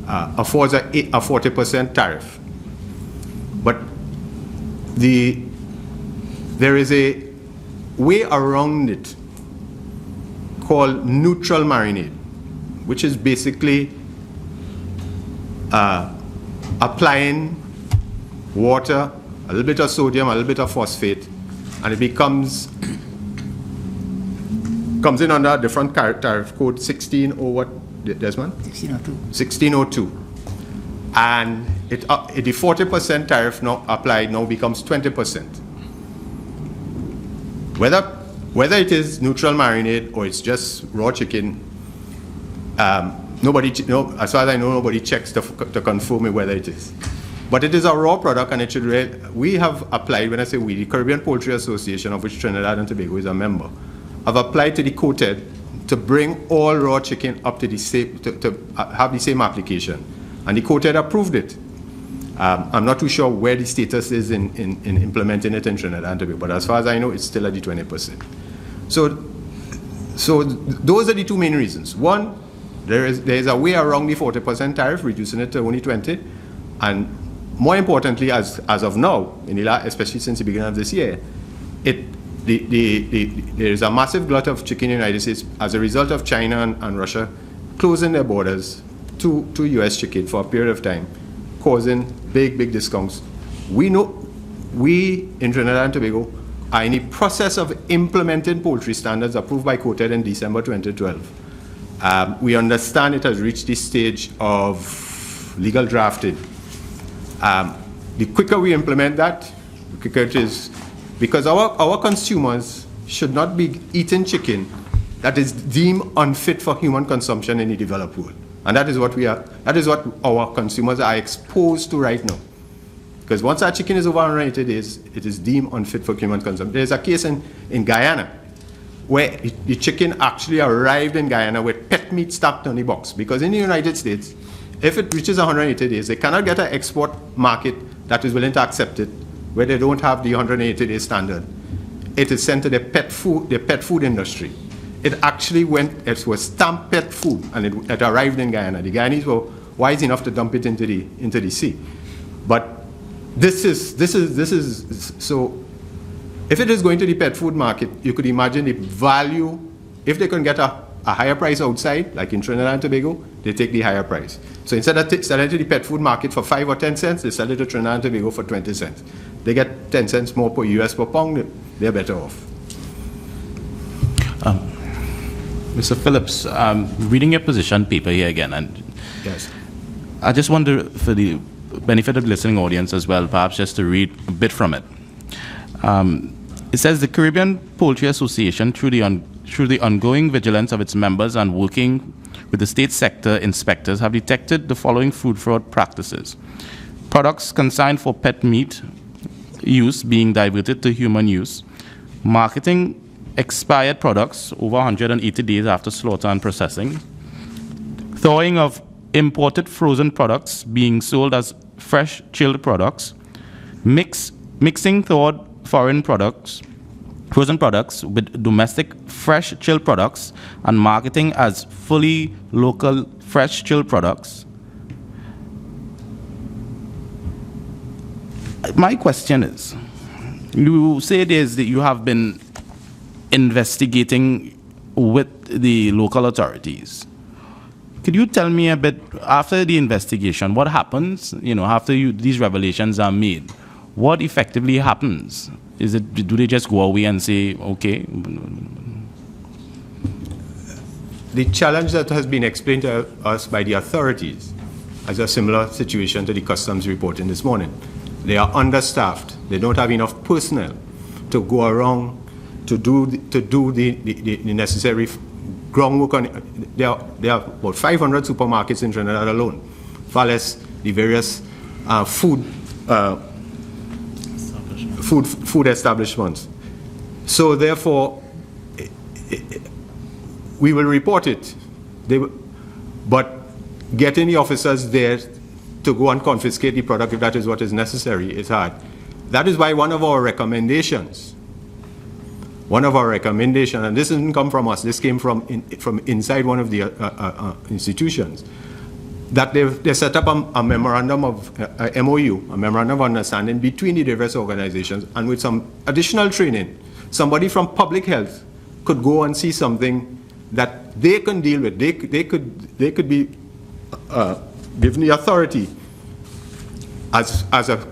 affords a 40% tariff. But there is a way around it called neutral marinade, which is basically applying water, a little bit of sodium, a little bit of phosphate, and it comes in under a different tariff code 16 or what, Desmond? 1602. And the 40% tariff now applied now becomes 20%. Whether it is neutral marinade or it's just raw chicken, as far as I know, nobody checks to confirm whether it is. But it is a raw product, and it should. We have applied. When I say we, the Caribbean Poultry Association, of which Trinidad and Tobago is a member, have applied to the coated to bring all raw chicken up to the same, to have the same application, and the coated approved it. I'm not too sure where the status is in implementing it in Trinidad and Tobago, but as far as I know, it's still at the 20%. So those are the two main reasons. One, there is a way around the 40% tariff, reducing it to only 20, and more importantly, as of now, especially since the beginning of this year, there is a massive glut of chicken in the United States as a result of China and Russia closing their borders to U.S. chicken for a period of time, causing big discounts. We in Trinidad and Tobago are in the process of implementing poultry standards approved by COTED in December 2012. We understand it has reached the stage of legal drafting. The quicker we implement that, the quicker it is, because our consumers should not be eating chicken that is deemed unfit for human consumption in the developed world. And that is what our consumers are exposed to right now. Because once our chicken is over 180 days, it is deemed unfit for human consumption. There's a case in Guyana where the chicken actually arrived in Guyana with pet meat stacked on the box. Because in the United States, if it reaches 180 days, they cannot get an export market that is willing to accept it, where they don't have the 180-day standard. It is sent to the pet food industry. It actually it was stamped pet food, and it arrived in Guyana. The Guyanese were wise enough to dump it into the sea. But this is so. If it is going to the pet food market, you could imagine the value. If they can get a higher price outside, like in Trinidad and Tobago, they take the higher price. So instead of selling to the pet food market for 5 or 10 cents, they sell it to Trinidad and Tobago for 20 cents. They get 10 cents more per US per pound. They're better off. Mr. Phillips, reading your position paper here again, and yes, I just wonder, for the benefit of the listening audience as well, perhaps just to read a bit from it. It says the Caribbean Poultry Association, through the ongoing vigilance of its members and working with the state sector inspectors, have detected the following food fraud practices: products consigned for pet meat use being diverted to human use, marketing expired products over 180 days after slaughter and processing, thawing of imported frozen products being sold as fresh chilled products, mixing thawed foreign products, frozen products with domestic fresh chilled products and marketing as fully local fresh chilled products. My question is, you say that you have been investigating with the local authorities. Could you tell me a bit, after the investigation, what happens, after these revelations are made? What effectively happens? Do they just go away and say, okay? The challenge that has been explained to us by the authorities is a similar situation to the customs reporting this morning. They are understaffed. They don't have enough personnel to go around to do the necessary groundwork on it. There are about 500 supermarkets in Trinidad alone, far less the various food establishments. So therefore, we will report it. But getting the officers there to go and confiscate the product, if that is what is necessary, is hard. That is why one of our recommendations, and this didn't come from us, this came from inside one of the institutions, that they set up a memorandum of MOU, a memorandum of understanding between the diverse organizations, and with some additional training, somebody from public health could go and see something that they can deal with. They could be given the authority as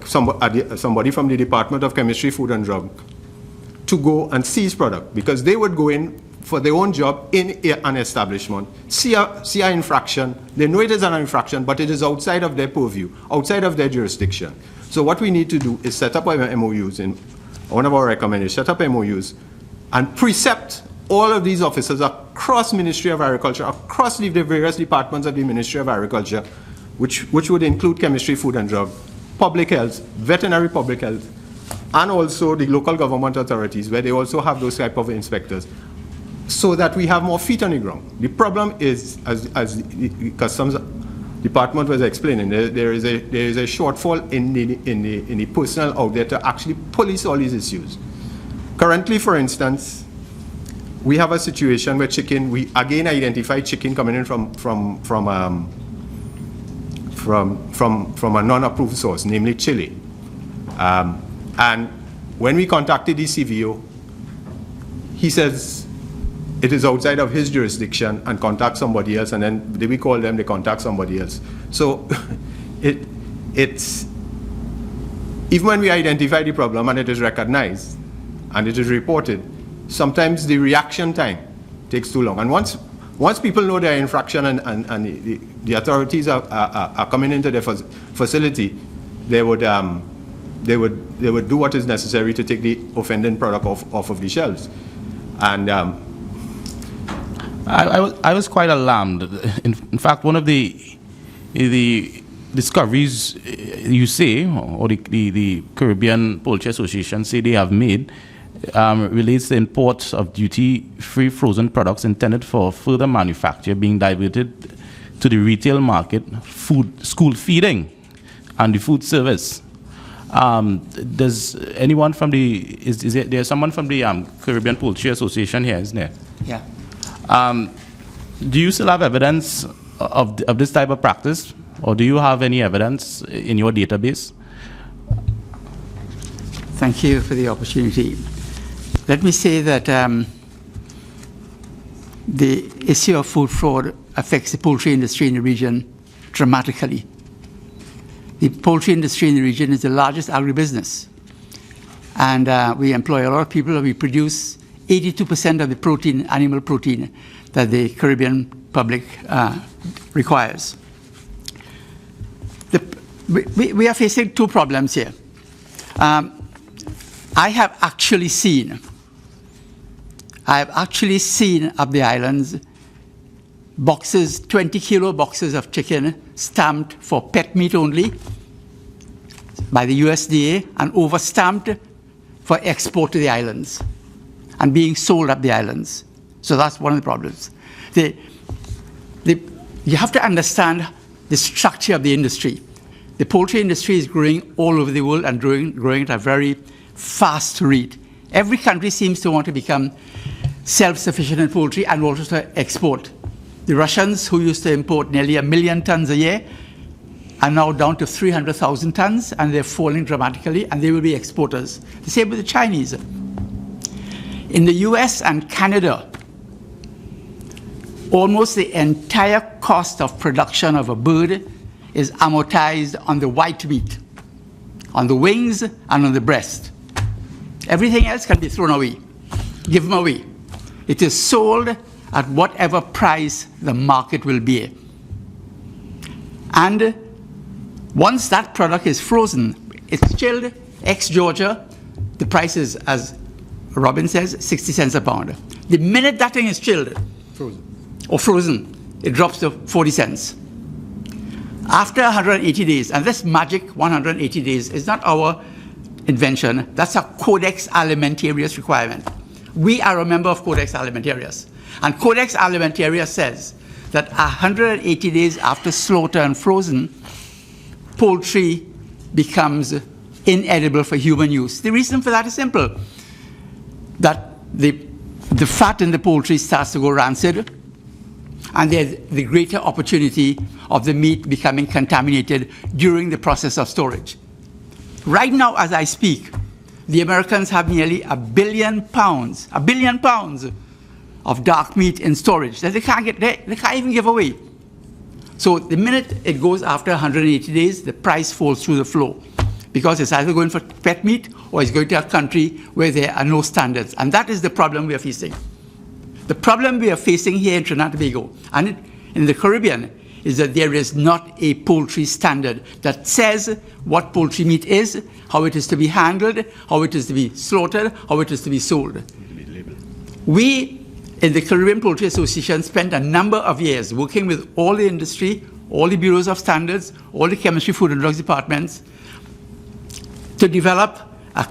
somebody from the Department of Chemistry, Food and Drug to go and seize product, because they would go in for their own job in an establishment, see an infraction. They know it is an infraction, but it is outside of their purview, outside of their jurisdiction. So what we need to do is set up MOUs, in one of our recommendations, set up MOUs and precept all of these officers across Ministry of Agriculture, across the various departments of the Ministry of Agriculture, which would include Chemistry, Food and Drug, Public Health, Veterinary Public Health, and also the local government authorities, where they also have those type of inspectors, so that we have more feet on the ground. The problem is, as the Customs Department was explaining, there is a shortfall in the personnel out there to actually police all these issues. Currently, for instance, we have a situation where we again identify chicken coming in from a non-approved source, namely Chile. And when we contacted the CVO, he says it is outside of his jurisdiction and contact somebody else, and then we call them, they contact somebody else. So it's even when we identify the problem and it is recognized and it is reported, sometimes the reaction time takes too long. And once people know their infraction and the authorities are coming into their facility, they would do what is necessary to take the offending product off of the shelves. And I was quite alarmed. In fact, one of the discoveries you say, or the Caribbean Poultry Association say they have made, relates to imports of duty-free frozen products intended for further manufacture being diverted to the retail market, school feeding, and the food service. Does anyone from there's someone from the Caribbean Poultry Association here, isn't there? Yeah. Do you still have evidence of this type of practice, or do you have any evidence in your database? Thank you for the opportunity. Let me say that the issue of food fraud affects the poultry industry in the region dramatically. The poultry industry in the region is the largest agribusiness, and we employ a lot of people. We produce 82% of the protein, animal protein, that the Caribbean public requires. We are facing two problems here. I have actually seen up the islands boxes, 20-kilo boxes of chicken stamped for pet meat only by the USDA and overstamped for export to the islands. and being sold up the islands. So that's one of the problems. You have to understand the structure of the industry. The poultry industry is growing all over the world and growing at a very fast rate. Every country seems to want to become self-sufficient in poultry and also to export. The Russians, who used to import nearly 1 million tons a year, are now down to 300,000 tons, and they're falling dramatically, and they will be exporters. The same with the Chinese. In the US and Canada, almost the entire cost of production of a bird is amortized on the white meat, on the wings and on the breast. Everything else can be thrown away, give them away. It is sold at whatever price the market will bear. And once that product is frozen, it's chilled, ex-Georgia, the price is, as Robin says, 60 cents a pound. The minute that thing is chilled or frozen, it drops to 40 cents. After 180 days, and this magic 180 days is not our invention, that's a Codex Alimentarius requirement. We are a member of Codex Alimentarius. And Codex Alimentarius says that 180 days after slaughter and frozen, poultry becomes inedible for human use. The reason for that is simple, that the fat in the poultry starts to go rancid, and there's the greater opportunity of the meat becoming contaminated during the process of storage. Right now, as I speak, the Americans have nearly 1 billion pounds of dark meat in storage that they can't even give away. So the minute it goes after 180 days, the price falls through the floor, because it's either going for pet meat or it's going to a country where there are no standards. And that is the problem we are facing. The problem we are facing here in Trinidad and Tobago and in the Caribbean is that there is not a poultry standard that says what poultry meat is, how it is to be handled, how it is to be slaughtered, how it is to be sold. We in the Caribbean Poultry Association spent a number of years working with all the industry, all the bureaus of standards, all the chemistry, food and drugs departments to develop a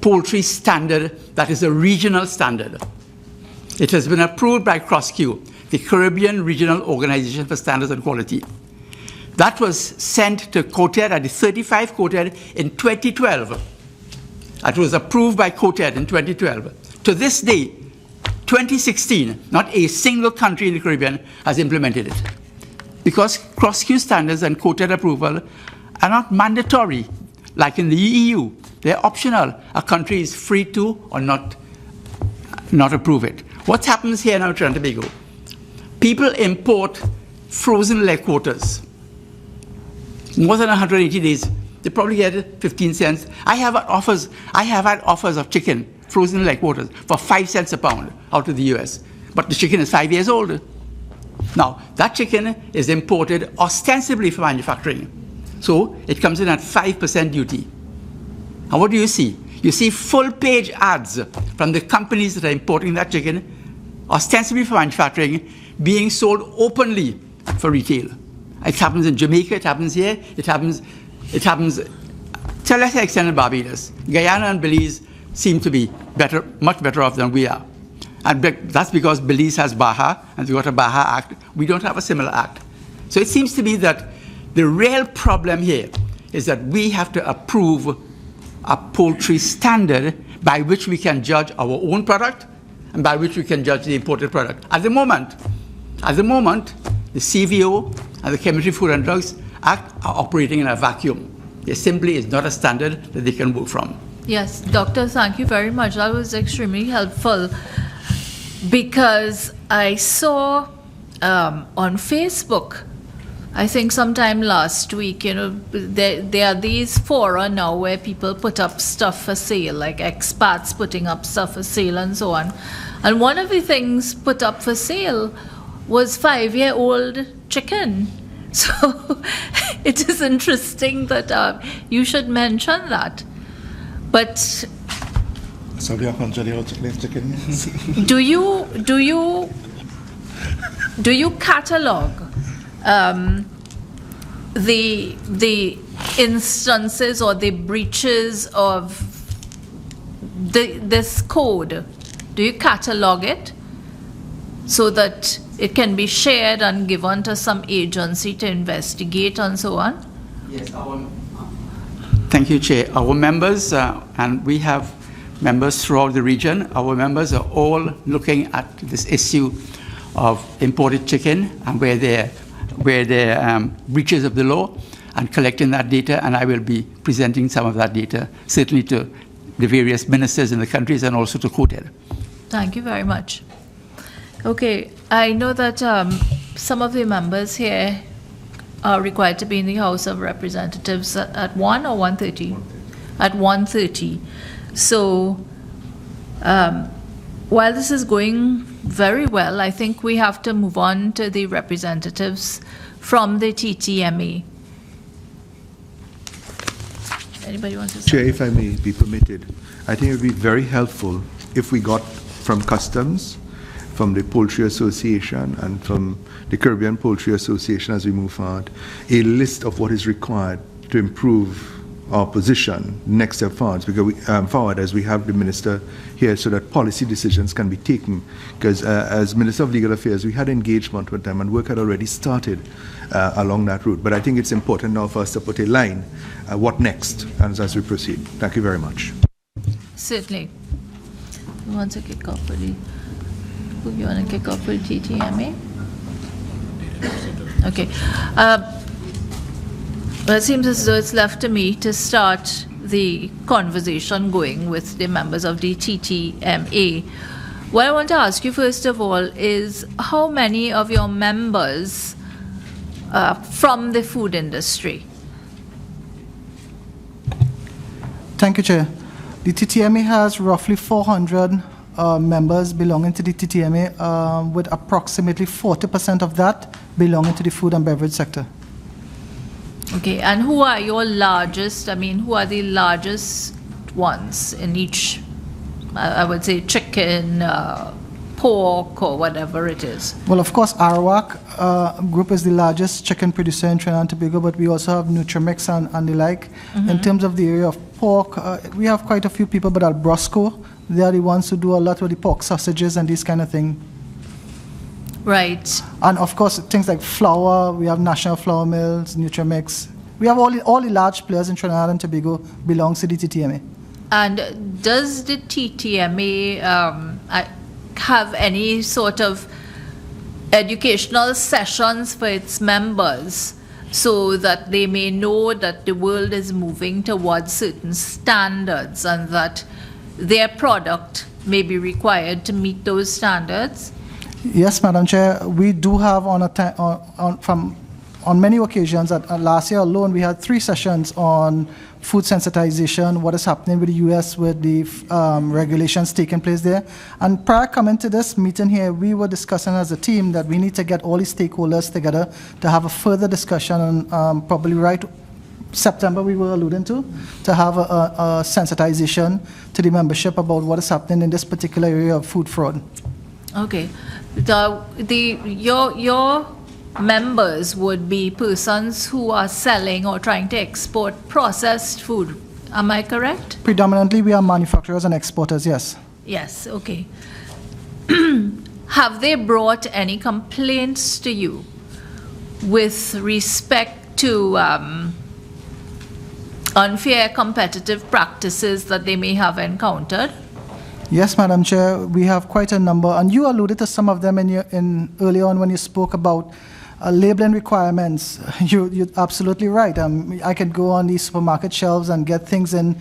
poultry standard that is a regional standard. It has been approved by CROSQ, the Caribbean Regional Organization for Standards and Quality. That was sent to COTED at the 35 COTED in 2012. That was approved by COTED in 2012. To this day, 2016, not a single country in the Caribbean has implemented it. Because CROSQ standards and COTED approval are not mandatory, like in the EU. They're optional. A country is free to or not approve it. What happens here now in Trinidad and Tobago? People import frozen leg quarters. More than 180 days, they probably get 15 cents. I have had offers of chicken, frozen leg quarters, for 5 cents a pound out of the US. But the chicken is 5 years old. Now, that chicken is imported ostensibly for manufacturing. So it comes in at 5% duty. And what do you see? You see full-page ads from the companies that are importing that chicken, ostensibly for manufacturing, being sold openly for retail. It happens in Jamaica, it happens here, it happens to a lesser extent in Barbados. Guyana and Belize seem to be much better off than we are. And that's because Belize has BAHA, and we've got a BAHA Act. We don't have a similar act. So it seems to me that the real problem here is that we have to approve a poultry standard by which we can judge our own product and by which we can judge the imported product. At the moment, the CVO and the Chemistry, Food and Drugs Act are operating in a vacuum. There simply is not a standard that they can work from. Yes, Doctor, thank you very much. That was extremely helpful, because I saw on Facebook, I think sometime last week, there are these fora now where people put up stuff for sale, like expats putting up stuff for sale and so on. And one of the things put up for sale was 5-year-old chicken. So it is interesting that you should mention that. But so we are 100-year-old chicken. do you catalog the instances or the breaches of this code? do you catalog it so that it can be shared and given to some agency to investigate and so on? Yes, thank you, Chair. Our members, and we have members throughout the region, our members are all looking at this issue of imported chicken and where there are breaches of the law, and collecting that data, and I will be presenting some of that data, certainly to the various ministers in the countries and also to COTED. Thank you very much. Okay, I know that some of the members here are required to be in the House of Representatives at 1 or 1:30? At 1:30. So while this is going very well, I think we have to move on to the representatives from the TTMA. Anybody want to say? Chair, if I may be permitted, I think it would be very helpful if we got from Customs, from the Poultry Association, and from the Caribbean Poultry Association as we move forward, a list of what is required to improve our position next step forward, because forward as we have the minister here, so that policy decisions can be taken. Because as Minister of Legal Affairs, we had engagement with them and work had already started along that route. But I think it's important now for us to put a line, what next, as we proceed. Thank you very much. Certainly. Who wants to kick off for the? Who you want to kick off for the TTMA? Okay. Well, it seems as though it's left to me to start the conversation going with the members of the TTMA. What I want to ask you first of all is how many of your members from the food industry? Thank you, Chair. The TTMA has roughly 400 members belonging to the TTMA, with approximately 40% of that belonging to the food and beverage sector. Okay, and who are your largest, who are the largest ones in each, I would say chicken, pork, or whatever it is? Well, of course, Arawak Group is the largest chicken producer in Trinidad and Tobago, but we also have Nutrimix and the like. Mm-hmm. In terms of the area of pork, we have quite a few people, but at Brosco, they are the ones who do a lot with the pork sausages and these kind of things. Right. And of course, things like flour, we have National Flour Mills, Nutrimix. We have all the large players in Trinidad and Tobago belongs to the TTMA. And does the TTMA have any sort of educational sessions for its members so that they may know that the world is moving towards certain standards and that their product may be required to meet those standards? Yes, Madam Chair, we do have on many occasions. Last year alone, we had 3 sessions on food sensitization, what is happening with the U.S. with the regulations taking place there. And prior coming to this meeting here, we were discussing as a team that we need to get all the stakeholders together to have a further discussion, and probably right September we were alluding to have a sensitization to the membership about what is happening in this particular area of food fraud. Okay. Your members would be persons who are selling or trying to export processed food. Am I correct? Predominantly, we are manufacturers and exporters, yes. Yes, okay. Have they brought any complaints to you with respect to unfair competitive practices that they may have encountered? Yes, Madam Chair, we have quite a number, and you alluded to some of them earlier on when you spoke about labeling requirements. You're absolutely right. I could go on these supermarket shelves and get things in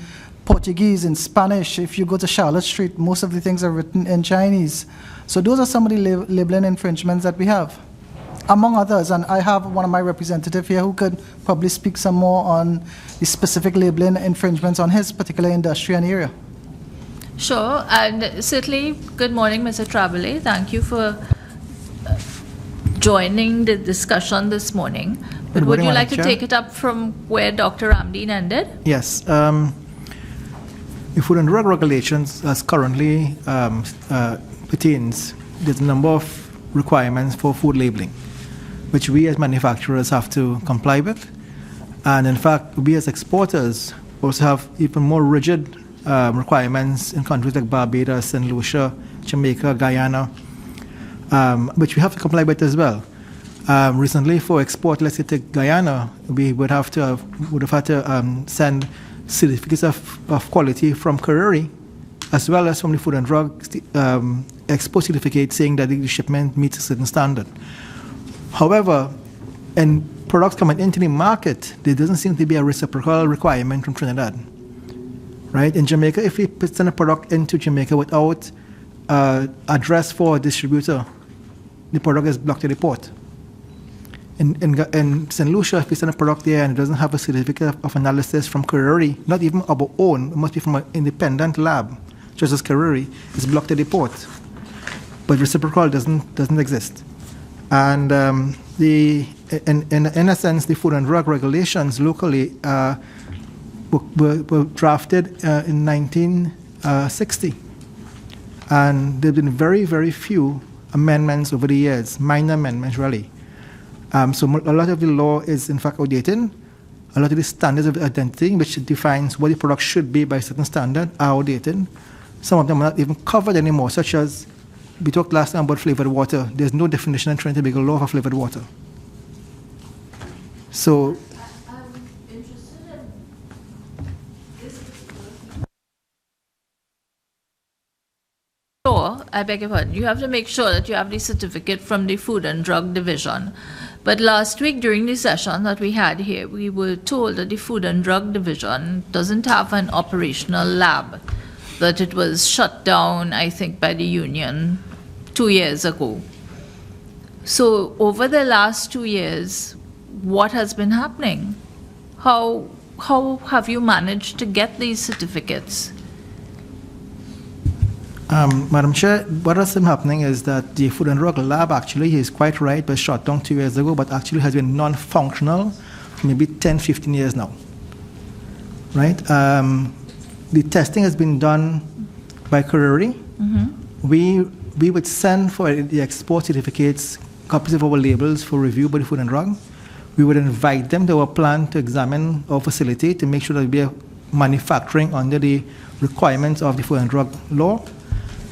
Portuguese, in Spanish. If you go to Charlotte Street, most of the things are written in Chinese. So those are some of the labeling infringements that we have, among others. And I have one of my representatives here who could probably speak some more on the specific labeling infringements on his particular industry and area. Sure, and certainly, good morning, Mr. Travelé. Thank you for joining the discussion this morning. But would you like to take it up from where Dr. Ramdeen ended? Yes. The Food and Drug Regulations, as currently pertains, there's a number of requirements for food labeling, which we as manufacturers have to comply with. And in fact, we as exporters also have even more rigid requirements in countries like Barbados, St. Lucia, Jamaica, Guyana, which we have to comply with as well. Recently, for export, let's say to Guyana, we would have had to send certificates of quality from Karuri, as well as from the Food and Drug export certificate saying that the shipment meets a certain standard. However, in products coming into the market, there doesn't seem to be a reciprocal requirement from Trinidad. Right? In Jamaica, if we send a product into Jamaica without address for a distributor, the product is blocked at the port. In St. Lucia, if we send a product there and it doesn't have a certificate of analysis from Karuri, not even our own, it must be from an independent lab, just as Karuri, it's blocked at the port. But reciprocal doesn't exist. And in a sense, the food and drug regulations locally were drafted in 1960. And there have been very, very few amendments over the years, minor amendments really. So a lot of the law is in fact outdated. A lot of the standards of identity, which defines what the product should be by a certain standard, are outdated. Some of them are not even covered anymore, such as we talked last time about flavored water. There's no definition in Trinidad legal law for flavored water. So I beg your pardon, you have to make sure that you have the certificate from the Food and Drug Division. But last week during the session that we had here, we were told that the Food and Drug Division doesn't have an operational lab, that it was shut down, I think, by the union 2 years ago. So over the last 2 years, what has been happening? How have you managed to get these certificates? Madam Chair, what has been happening is that the Food and Drug Lab actually is quite right, was shut down 2 years ago, but actually has been non-functional for maybe 10, 15 years now. Right? The testing has been done by Karuri. Mm-hmm. We would send for the export certificates copies of our labels for review by the Food and Drug. We would invite them to our plant to examine our facility to make sure that we are manufacturing under the requirements of the Food and Drug law.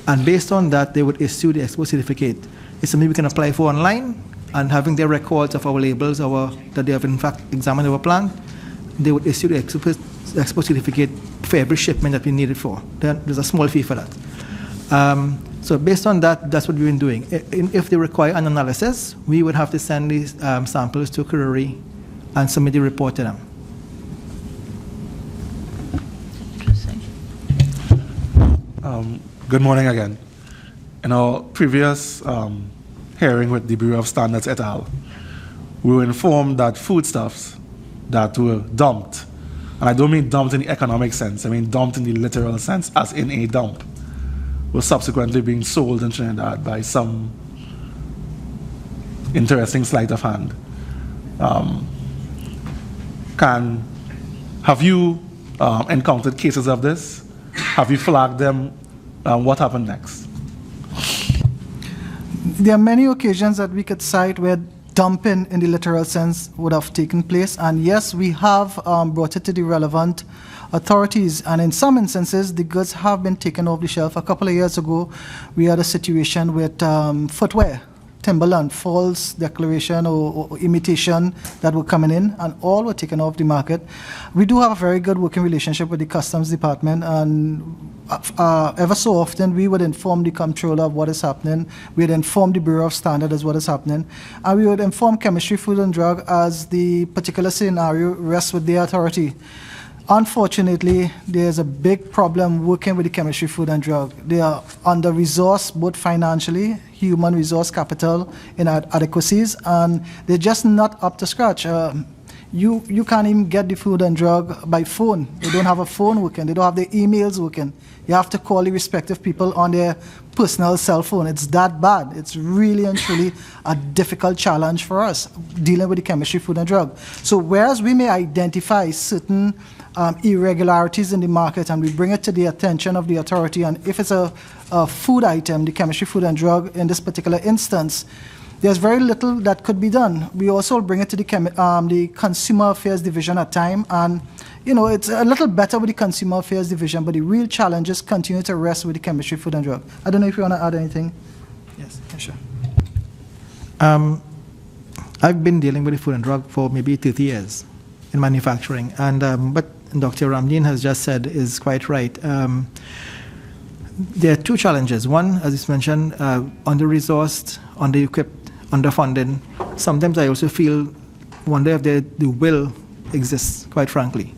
And based on that, they would issue the export certificate. It's something we can apply for online, and having their records of our labels, that they have in fact examined our plant, they would issue the export certificate for every shipment that we need it for. There's a small fee for that. So based on that, that's what we've been doing. If they require an analysis, we would have to send these samples to Karuri and submit the report to them. Interesting. Good morning again. In our previous hearing with the Bureau of Standards et al., we were informed that foodstuffs that were dumped, and I don't mean dumped in the economic sense, I mean dumped in the literal sense, as in a dump, were subsequently being sold in Trinidad by some interesting sleight of hand. Have you encountered cases of this? Have you flagged them? What happened next? There are many occasions that we could cite where dumping in the literal sense would have taken place. And yes, we have brought it to the relevant authorities. And in some instances, the goods have been taken off the shelf. A couple of years ago, we had a situation with footwear, Timberland, false declaration or imitation that were coming in, and all were taken off the market. We do have a very good working relationship with the Customs Department, and ever so often we would inform the comptroller of what is happening. We would inform the Bureau of Standards as what is happening, and we would inform Chemistry, Food and Drug as the particular scenario rests with the authority. Unfortunately, there's a big problem working with the Chemistry, Food and Drug. They are under-resourced, both financially, human resource capital inadequacies, and they're just not up to scratch. You can't even get the Food and Drug by phone. They don't have a phone working. They don't have their emails working. You have to call the respective people on their personal cell phone. It's that bad. It's really and truly a difficult challenge for us dealing with the Chemistry, Food and Drug. So whereas we may identify certain irregularities in the market and we bring it to the attention of the authority, and if it's a food item, the Chemistry, Food and Drug in this particular instance, there's very little that could be done. We also bring it to the Consumer Affairs Division at time, and it's a little better with the Consumer Affairs Division, but the real challenges continue to rest with the Chemistry, Food and Drug. I don't know if you want to add anything. Yes, yeah, sure. I've been dealing with the food and drug for maybe 30 years in manufacturing, and what Dr. Ramdeen has just said is quite right. There are two challenges. One, as is mentioned, under-resourced, under-equipped, underfunded. Sometimes I also wonder if the will exists, quite frankly.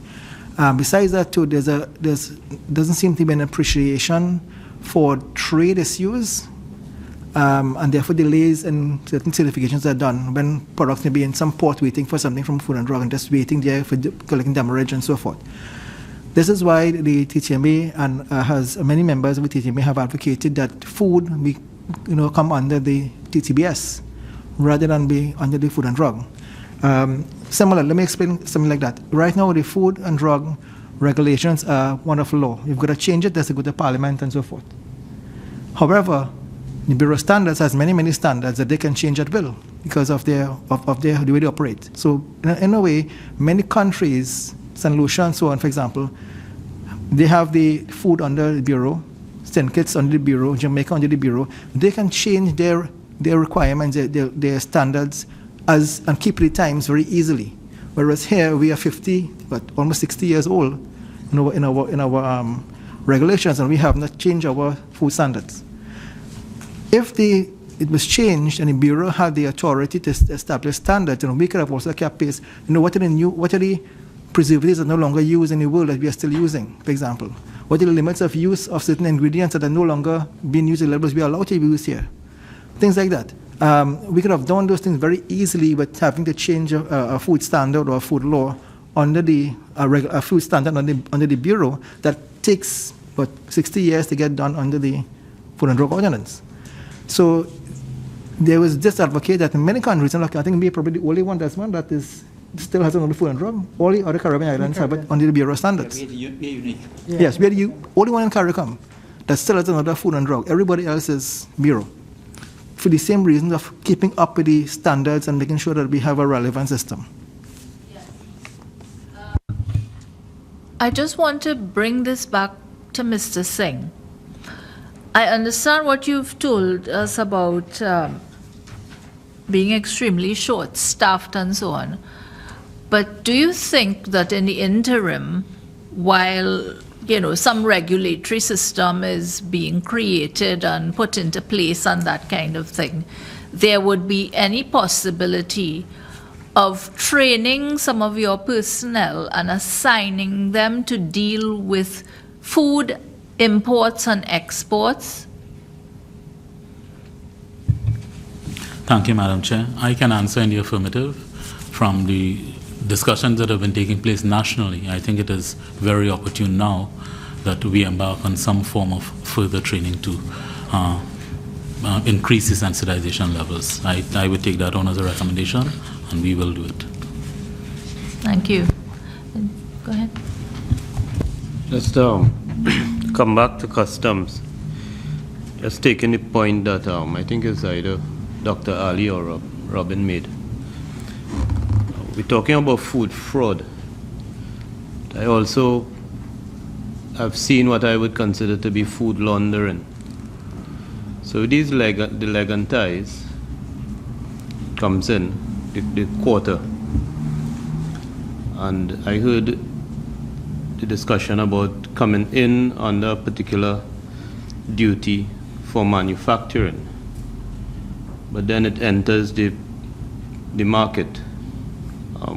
Besides that, too, doesn't seem to be an appreciation for trade issues, and therefore delays in certain certifications are done when products may be in some port waiting for something from Food and Drug and just waiting there for collecting demurrage and so forth. This is why the TTMA and has many members of the TTMA have advocated that food be, come under the TTBS rather than be under the Food and Drug. Similar, let me explain something like that. Right now, the Food and Drug regulations are wonderful law. You've got to change it, there's to go to Parliament and so forth. However, the Bureau of Standards has many standards that they can change at will because of the way they operate. So in a way, many countries, St. Lucia and so on, for example, they have the food under the Bureau, St. Kitts under the Bureau, Jamaica under the Bureau. They can change their requirements, their standards, and keep the times very easily. Whereas here we are 50, but almost 60 years old in our regulations, and we have not changed our food standards. If it was changed and the Bureau had the authority to establish standards, we could have also kept pace. What are the preservatives that are no longer used in the world that we are still using, for example? What are the limits of use of certain ingredients that are no longer being used in levels we are allowed to use here? Things like that. We could have done those things very easily with having to change a food standard or a food law under a food standard under the Bureau that takes 60 years to get done under the Food and Drug Ordinance. So there was this advocate that in many countries, and I think we're probably the only one that still has another Food and Drug. All the other Caribbean islands have it under the Bureau standards. We're unique. Yes, we're the only one in CARICOM that still has another Food and Drug. Everybody else is Bureau. For the same reason of keeping up with the standards and making sure that we have a relevant system. I just want to bring this back to Mr. Singh. I understand what you've told us about being extremely short-staffed and so on. But do you think that in the interim, while some regulatory system is being created and put into place and that kind of thing, there would be any possibility of training some of your personnel and assigning them to deal with food imports and exports? Thank you, Madam Chair. I can answer in the affirmative. From the discussions that have been taking place nationally, I think it is very opportune now that we embark on some form of further training to increase the sensitization levels. I would take that on as a recommendation, and we will do it. Thank you. Go ahead. Just come back to customs. Just taking the point that I think it's either Dr. Ali or Robin made. We're talking about food fraud. I also have seen what I would consider to be food laundering. So these the leg and ties comes in, the quarter. And I heard the discussion about coming in under a particular duty for manufacturing, but then it enters the market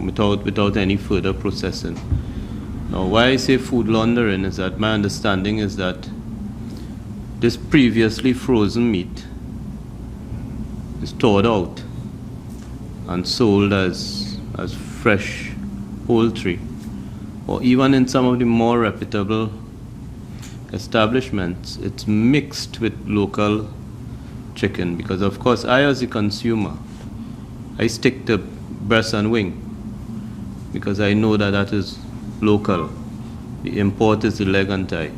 without any further processing. Now, why I say food laundering is that my understanding is that this previously frozen meat is thawed out and sold as fresh poultry, or even in some of the more reputable establishments, it's mixed with local chicken. Because of course, I as a consumer, I stick to breast and wing because I know that is local. The import is the leg and thigh.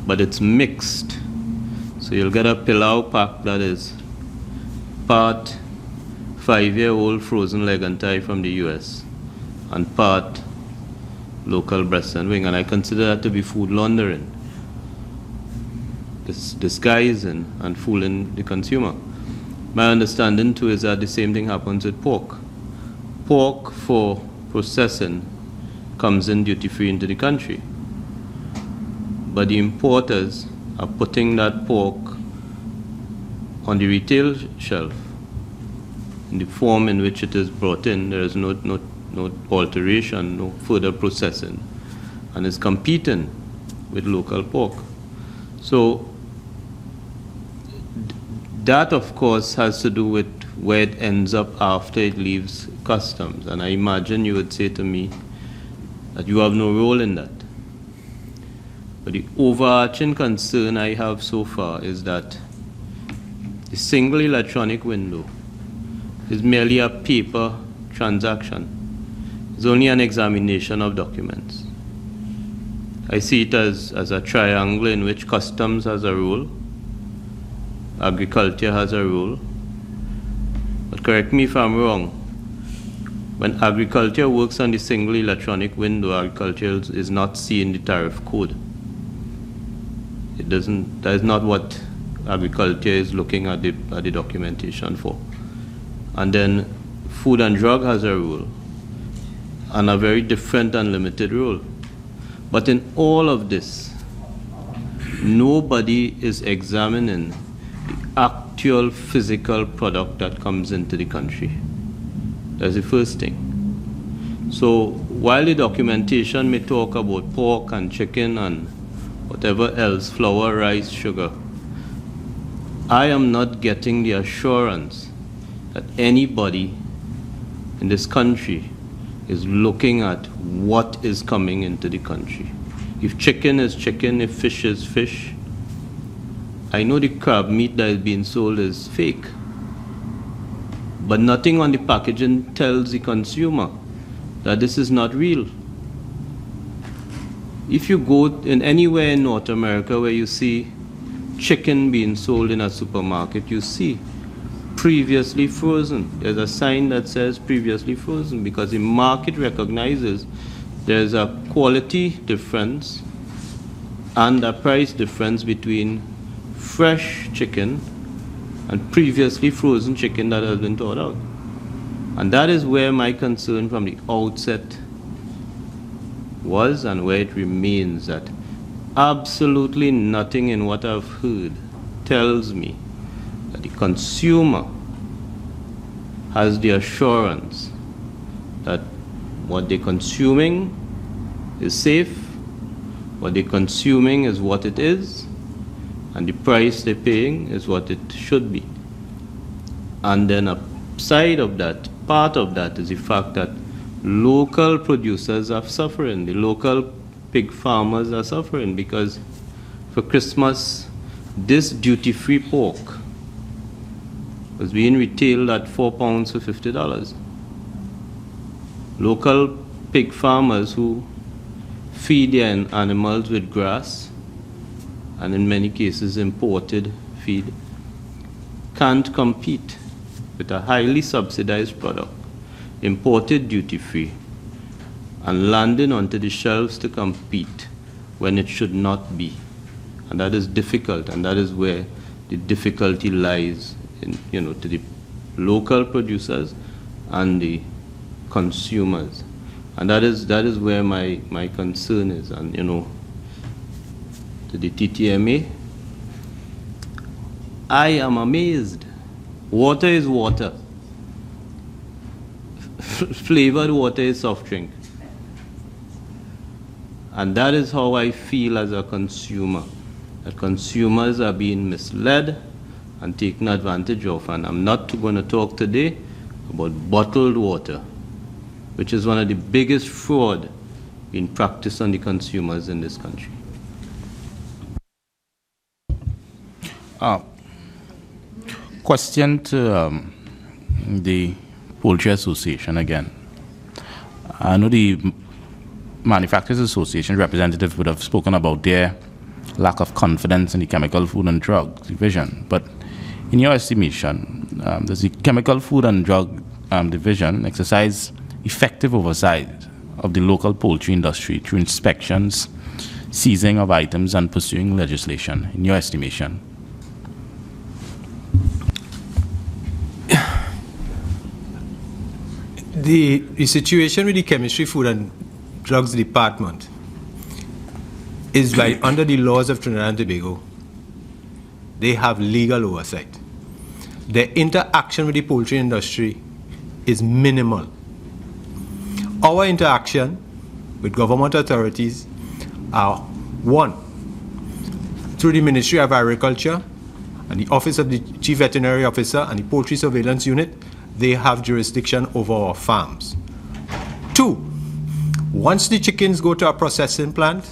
But it's mixed. So you'll get a pilau pack that is part 5-year-old frozen leg and thigh from the US and part local breast and wing, and I consider that to be food laundering, disguising and fooling the consumer. My understanding too is that the same thing happens with pork. Pork for processing comes in duty-free into the country, but the importers are putting that pork on the retail shelf in the form in which it is brought in. There is no alteration, no further processing, and is competing with local pork. So that, of course, has to do with where it ends up after it leaves customs. And I imagine you would say to me that you have no role in that. But the overarching concern I have so far is that the single electronic window is merely a paper transaction. It's only an examination of documents. I see it as a triangle in which customs has a role, agriculture has a role. But correct me if I'm wrong, when agriculture works on the single electronic window, agriculture is not seeing the tariff code. That is not what agriculture is looking at the documentation for. And then food and drug has a role, and a very different and limited role. But in all of this, nobody is examining the actual physical product that comes into the country. That's the first thing. So while the documentation may talk about pork and chicken and whatever else, flour, rice, sugar, I am not getting the assurance that anybody in this country is looking at what is coming into the country. If chicken is chicken, if fish is fish, I know the crab meat that is being sold is fake, but nothing on the packaging tells the consumer that this is not real. If you go in anywhere in North America where you see chicken being sold in a supermarket, you see previously frozen. There's a sign that says previously frozen because the market recognizes there's a quality difference and a price difference between fresh chicken and previously frozen chicken that has been thawed out. And that is where my concern from the outset was and where it remains, that absolutely nothing in what I've heard tells me that the consumer has the assurance that what they're consuming is safe, what they're consuming is what it is, and the price they're paying is what it should be. And then a side of that, part of that is the fact that local producers are suffering. The local pig farmers are suffering because for Christmas, this duty-free pork was being retailed at £4 for $50. Local pig farmers who feed their animals with grass, and in many cases imported feed, can't compete with a highly subsidized product, imported duty-free, and landing onto the shelves to compete when it should not be. And that is difficult, and that is where the difficulty lies in, to the local producers and the consumers. And that is where my concern is. And, to the TTMA, I am amazed. Water is water. Flavored water is soft drink. And that is how I feel as a consumer, that consumers are being misled and taken advantage of. And I'm not going to talk today about bottled water, which is one of the biggest fraud being practiced on the consumers in this country. Question to the Poultry Association again. I know the Manufacturers Association representative would have spoken about their lack of confidence in the Chemical, Food and Drug Division, but in your estimation, does the Chemical, Food and Drug Division exercise effective oversight of the local poultry industry through inspections, seizing of items, and pursuing legislation, in your estimation? The situation with the Chemistry, Food and Drugs Department is under the laws of Trinidad and Tobago, they have legal oversight. Their interaction with the poultry industry is minimal. Our interaction with government authorities are, one, through the Ministry of Agriculture and the Office of the Chief Veterinary Officer and the Poultry Surveillance Unit. They have jurisdiction over our farms. Two, once the chickens go to a processing plant,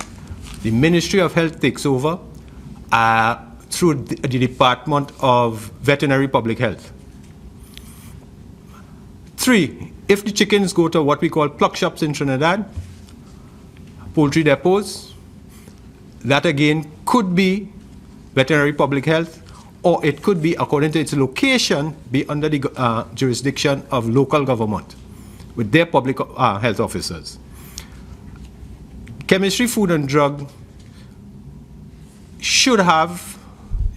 the Ministry of Health takes over through the Department of Veterinary Public Health. Three, if the chickens go to what we call pluck shops in Trinidad, poultry depots, that again could be Veterinary Public Health, or it could be, according to its location, be under the jurisdiction of local government with their public health officers. Chemistry, Food and Drug should have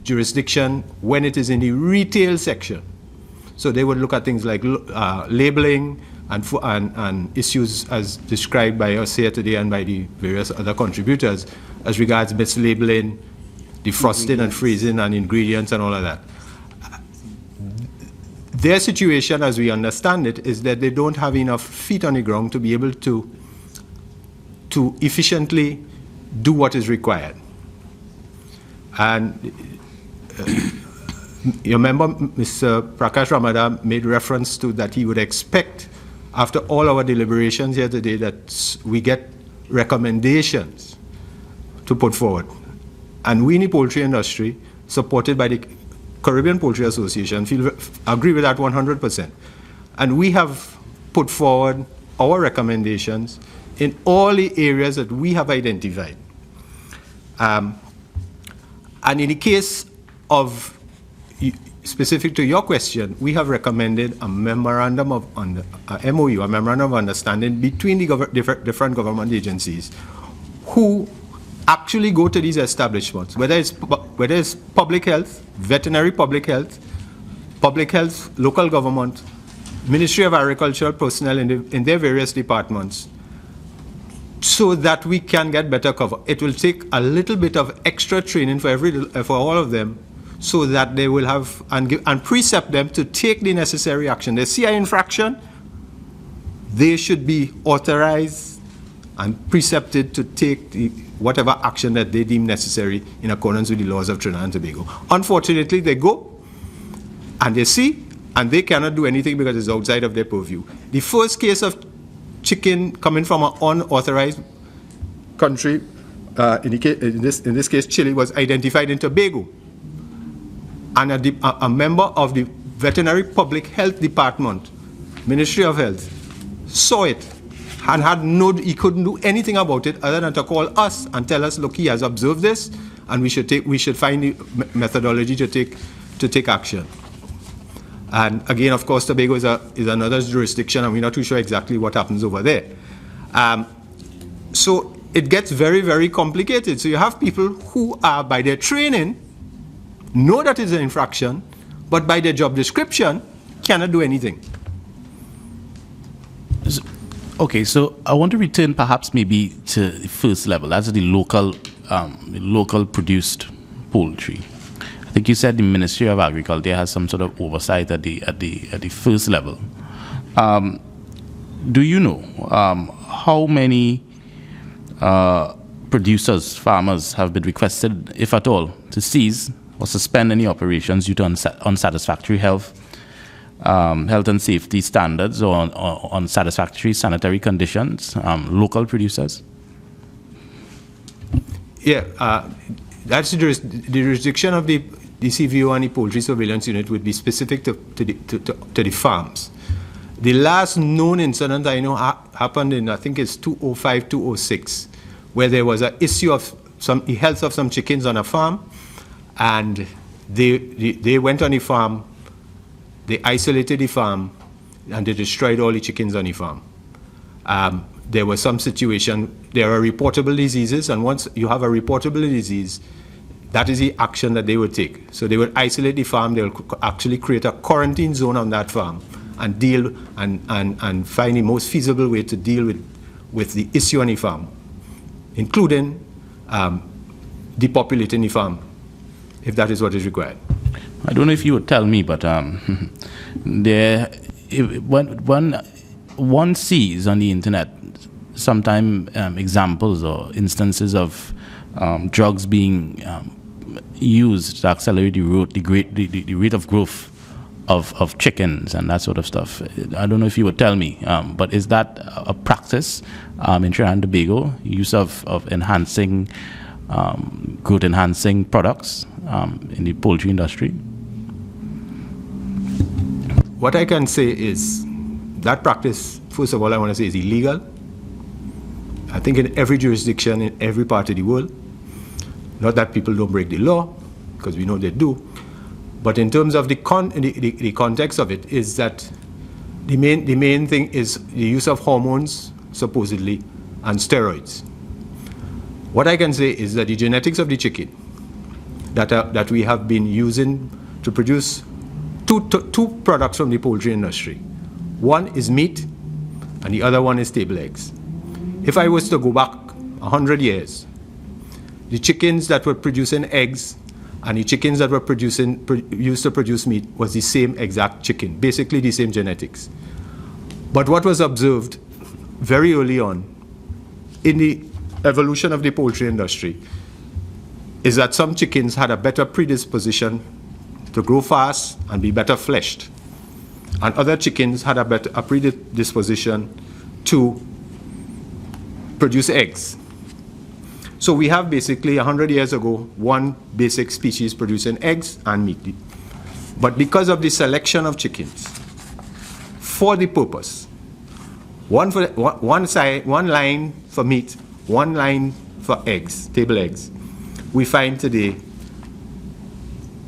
jurisdiction when it is in the retail section. So they would look at things like labeling and issues as described by us here today and by the various other contributors as regards mislabeling, defrosting and freezing and ingredients and all of that. Their situation, as we understand it, is that they don't have enough feet on the ground to be able to efficiently do what is required. And you remember Mr. Prakash Ramadan made reference to that he would expect, after all our deliberations here today, that we get recommendations to put forward. And we in the poultry industry, supported by the Caribbean Poultry Association, agree with that 100%. And we have put forward our recommendations in all the areas that we have identified. And in the case of, specific to your question, we have recommended a memorandum of a MOU, a memorandum of understanding between the different government agencies who actually go to these establishments, whether it's public health, veterinary public health, local government, Ministry of Agriculture personnel in their various departments, so that we can get better cover. It will take a little bit of extra training for all of them, so that they will have and precept them to take the necessary action. They see an infraction, they should be authorized and precepted to take whatever action that they deem necessary in accordance with the laws of Trinidad and Tobago. Unfortunately, they go and they see, and they cannot do anything because it's outside of their purview. The first case of chicken coming from an unauthorized country, in this case Chile, was identified in Tobago. And a member of the Veterinary Public Health Department, Ministry of Health, saw it and he couldn't do anything about it other than to call us and tell us, look, he has observed this, and we should find the methodology to take action. And again, of course, Tobago is another jurisdiction, and we're not too sure exactly what happens over there. So it gets very, very complicated. So you have people who are, by their training, know that it's an infraction, but by their job description, cannot do anything. Okay, so I want to return perhaps maybe to the first level, that's the local produced poultry. I think you said the Ministry of Agriculture has some sort of oversight at the first level. Do you know how many producers, farmers have been requested, if at all, to cease or suspend any operations due to unsatisfactory health and safety standards or unsatisfactory sanitary conditions, local producers? Yeah, that's the jurisdiction of the CVO and the Poultry Surveillance Unit would be specific to the farms. The last known incident I know happened in, I think it's 2005, 2006, where there was an issue of the health of some chickens on a farm, and they went on the farm, they isolated the farm, and they destroyed all the chickens on the farm. there was some situation, there are reportable diseases, and once you have a reportable disease, that is the action that they would take. So they would isolate the farm, they will actually create a quarantine zone on that farm and deal and find the most feasible way to deal with the issue on the farm, including depopulating the farm, if that is what is required. I don't know if you would tell me, but one sees on the internet sometimes examples or instances of drugs being used to accelerate the rate of growth of chickens and that sort of stuff. I don't know if you would tell me, but is that a practice in Trinidad and Tobago, use of enhancing, growth enhancing products in the poultry industry? What I can say is that practice, first of all, I want to say is illegal. I think in every jurisdiction, in every part of the world. Not that people don't break the law, because we know they do. But in terms of the context of it, is that the main thing is the use of hormones, supposedly, and steroids. What I can say is that the genetics of the chicken that we have been using to produce two products from the poultry industry. One is meat, and the other one is table eggs. If I was to go back 100 years, the chickens that were producing eggs and the chickens that were used to produce meat was the same exact chicken, basically the same genetics. But what was observed very early on in the evolution of the poultry industry is that some chickens had a better predisposition to grow fast and be better fleshed, and other chickens had a predisposition to produce eggs. So we have basically 100 years ago one basic species producing eggs and meat. But because of the selection of chickens for the purpose, one line for meat, one line for eggs, table eggs, we find today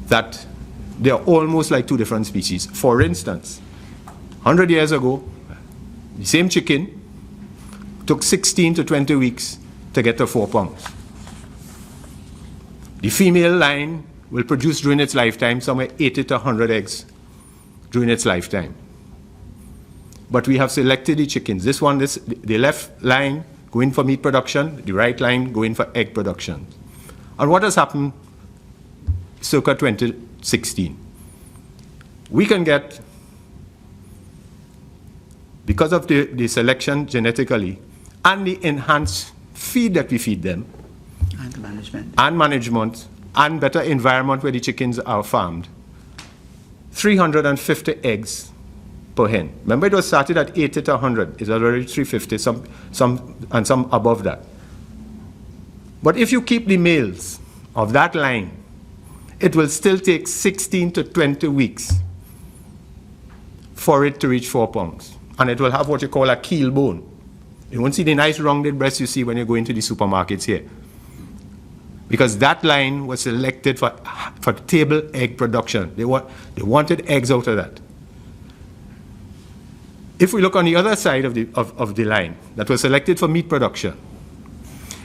that they are almost like two different species. For instance, 100 years ago, the same chicken took 16 to 20 weeks to get to 4 pounds. The female line will produce during its lifetime somewhere 80 to 100 eggs during its lifetime. But we have selected the chickens. The left line going for meat production, the right line going for egg production. And what has happened circa 2016? We can get, because of the selection genetically and the enhanced feed that we feed them, and management, and better environment where the chickens are farmed, 350 eggs per hen. Remember, it was started at 80 to 100. It's already 350, some above that. But if you keep the males of that line, it will still take 16 to 20 weeks for it to reach 4 pounds. And it will have what you call a keel bone. You won't see the nice rounded breasts you see when you go into the supermarkets here. Because that line was selected for table egg production. They wanted eggs out of that. If we look on the other side of the line that was selected for meat production,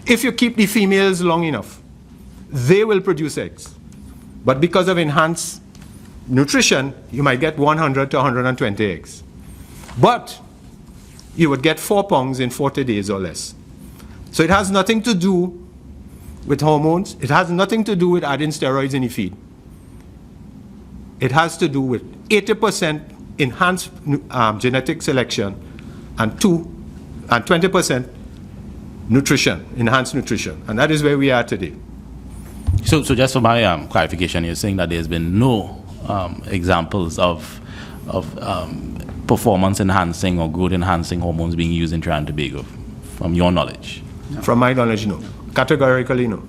if you keep the females long enough, they will produce eggs. But because of enhanced nutrition, you might get 100 to 120 eggs. But you would get 4 pounds in 40 days or less. So it has nothing to do with hormones. It has nothing to do with adding steroids in the feed. It has to do with 80% enhanced genetic selection and 20% nutrition, enhanced nutrition. And that is where we are today. So just for my clarification, you're saying that there's been no examples of performance-enhancing or growth-enhancing hormones being used in Trinidad and Tobago, from your knowledge? No. From my knowledge, no. Categorically, no.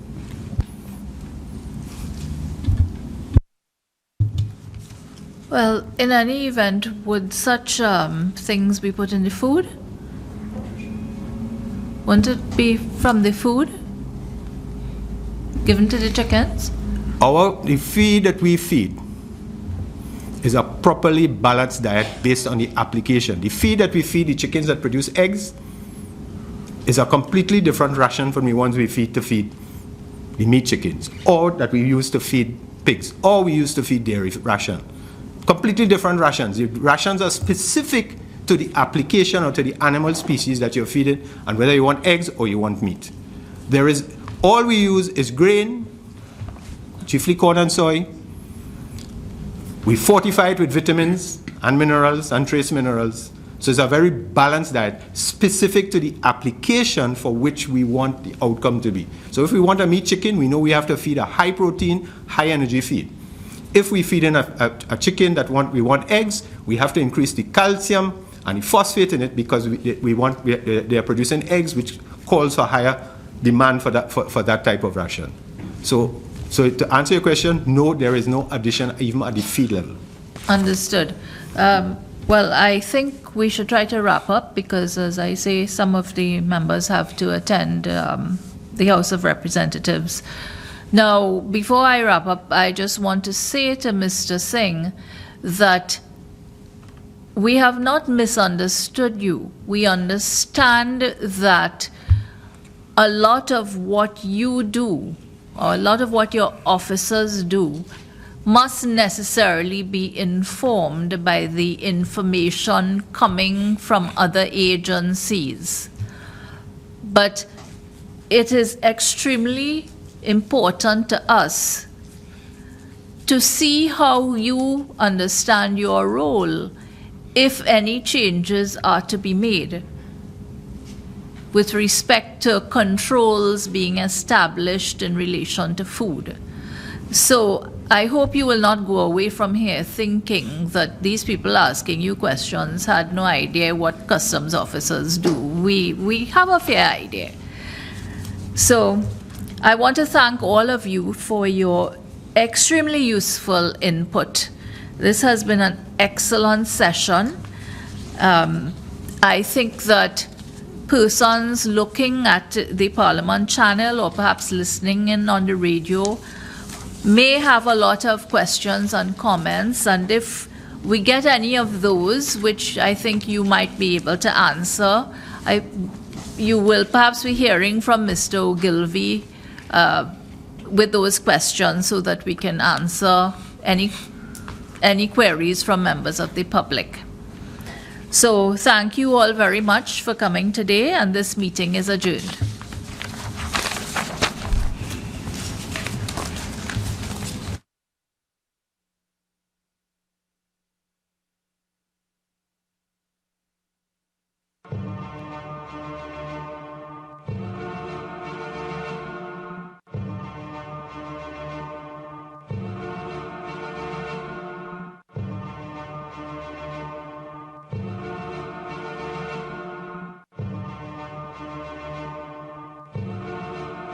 Well, in any event, would such things be put in the food? Wouldn't it be from the food given to the chickens? The feed that we feed is a properly balanced diet based on the application. The feed that we feed the chickens that produce eggs is a completely different ration from the ones we feed to feed the meat chickens, or that we use to feed pigs, or we use to feed dairy ration. Completely different rations. The rations are specific to the application or to the animal species that you're feeding, and whether you want eggs or you want meat. All we use is grain, chiefly corn and soy. We fortify it with vitamins and minerals and trace minerals. So it's a very balanced diet, specific to the application for which we want the outcome to be. So if we want a meat chicken, we know we have to feed a high protein, high energy feed. If we feed in a chicken that we want eggs, we have to increase the calcium and the phosphate in it, because they are producing eggs, which calls for higher demand for that type of ration. So to answer your question, no, there is no addition even at the feed level. Understood. Well, I think we should try to wrap up, because, as I say, some of the members have to attend the House of Representatives. Now, before I wrap up, I just want to say to Mr. Singh that we have not misunderstood you. We understand that a lot of what you do, or a lot of what your officers do, must necessarily be informed by the information coming from other agencies. But it is extremely important to us to see how you understand your role, if any changes are to be made with respect to controls being established in relation to food. So I hope you will not go away from here thinking that these people asking you questions had no idea what customs officers do. We have a fair idea. So I want to thank all of you for your extremely useful input. This has been an excellent session. I think that persons looking at the Parliament channel, or perhaps listening in on the radio, may have a lot of questions and comments, and if we get any of those, which I think you might be able to answer, you will perhaps be hearing from Mr. Ogilvie with those questions, so that we can answer any queries from members of the public. So thank you all very much for coming today, and this meeting is adjourned.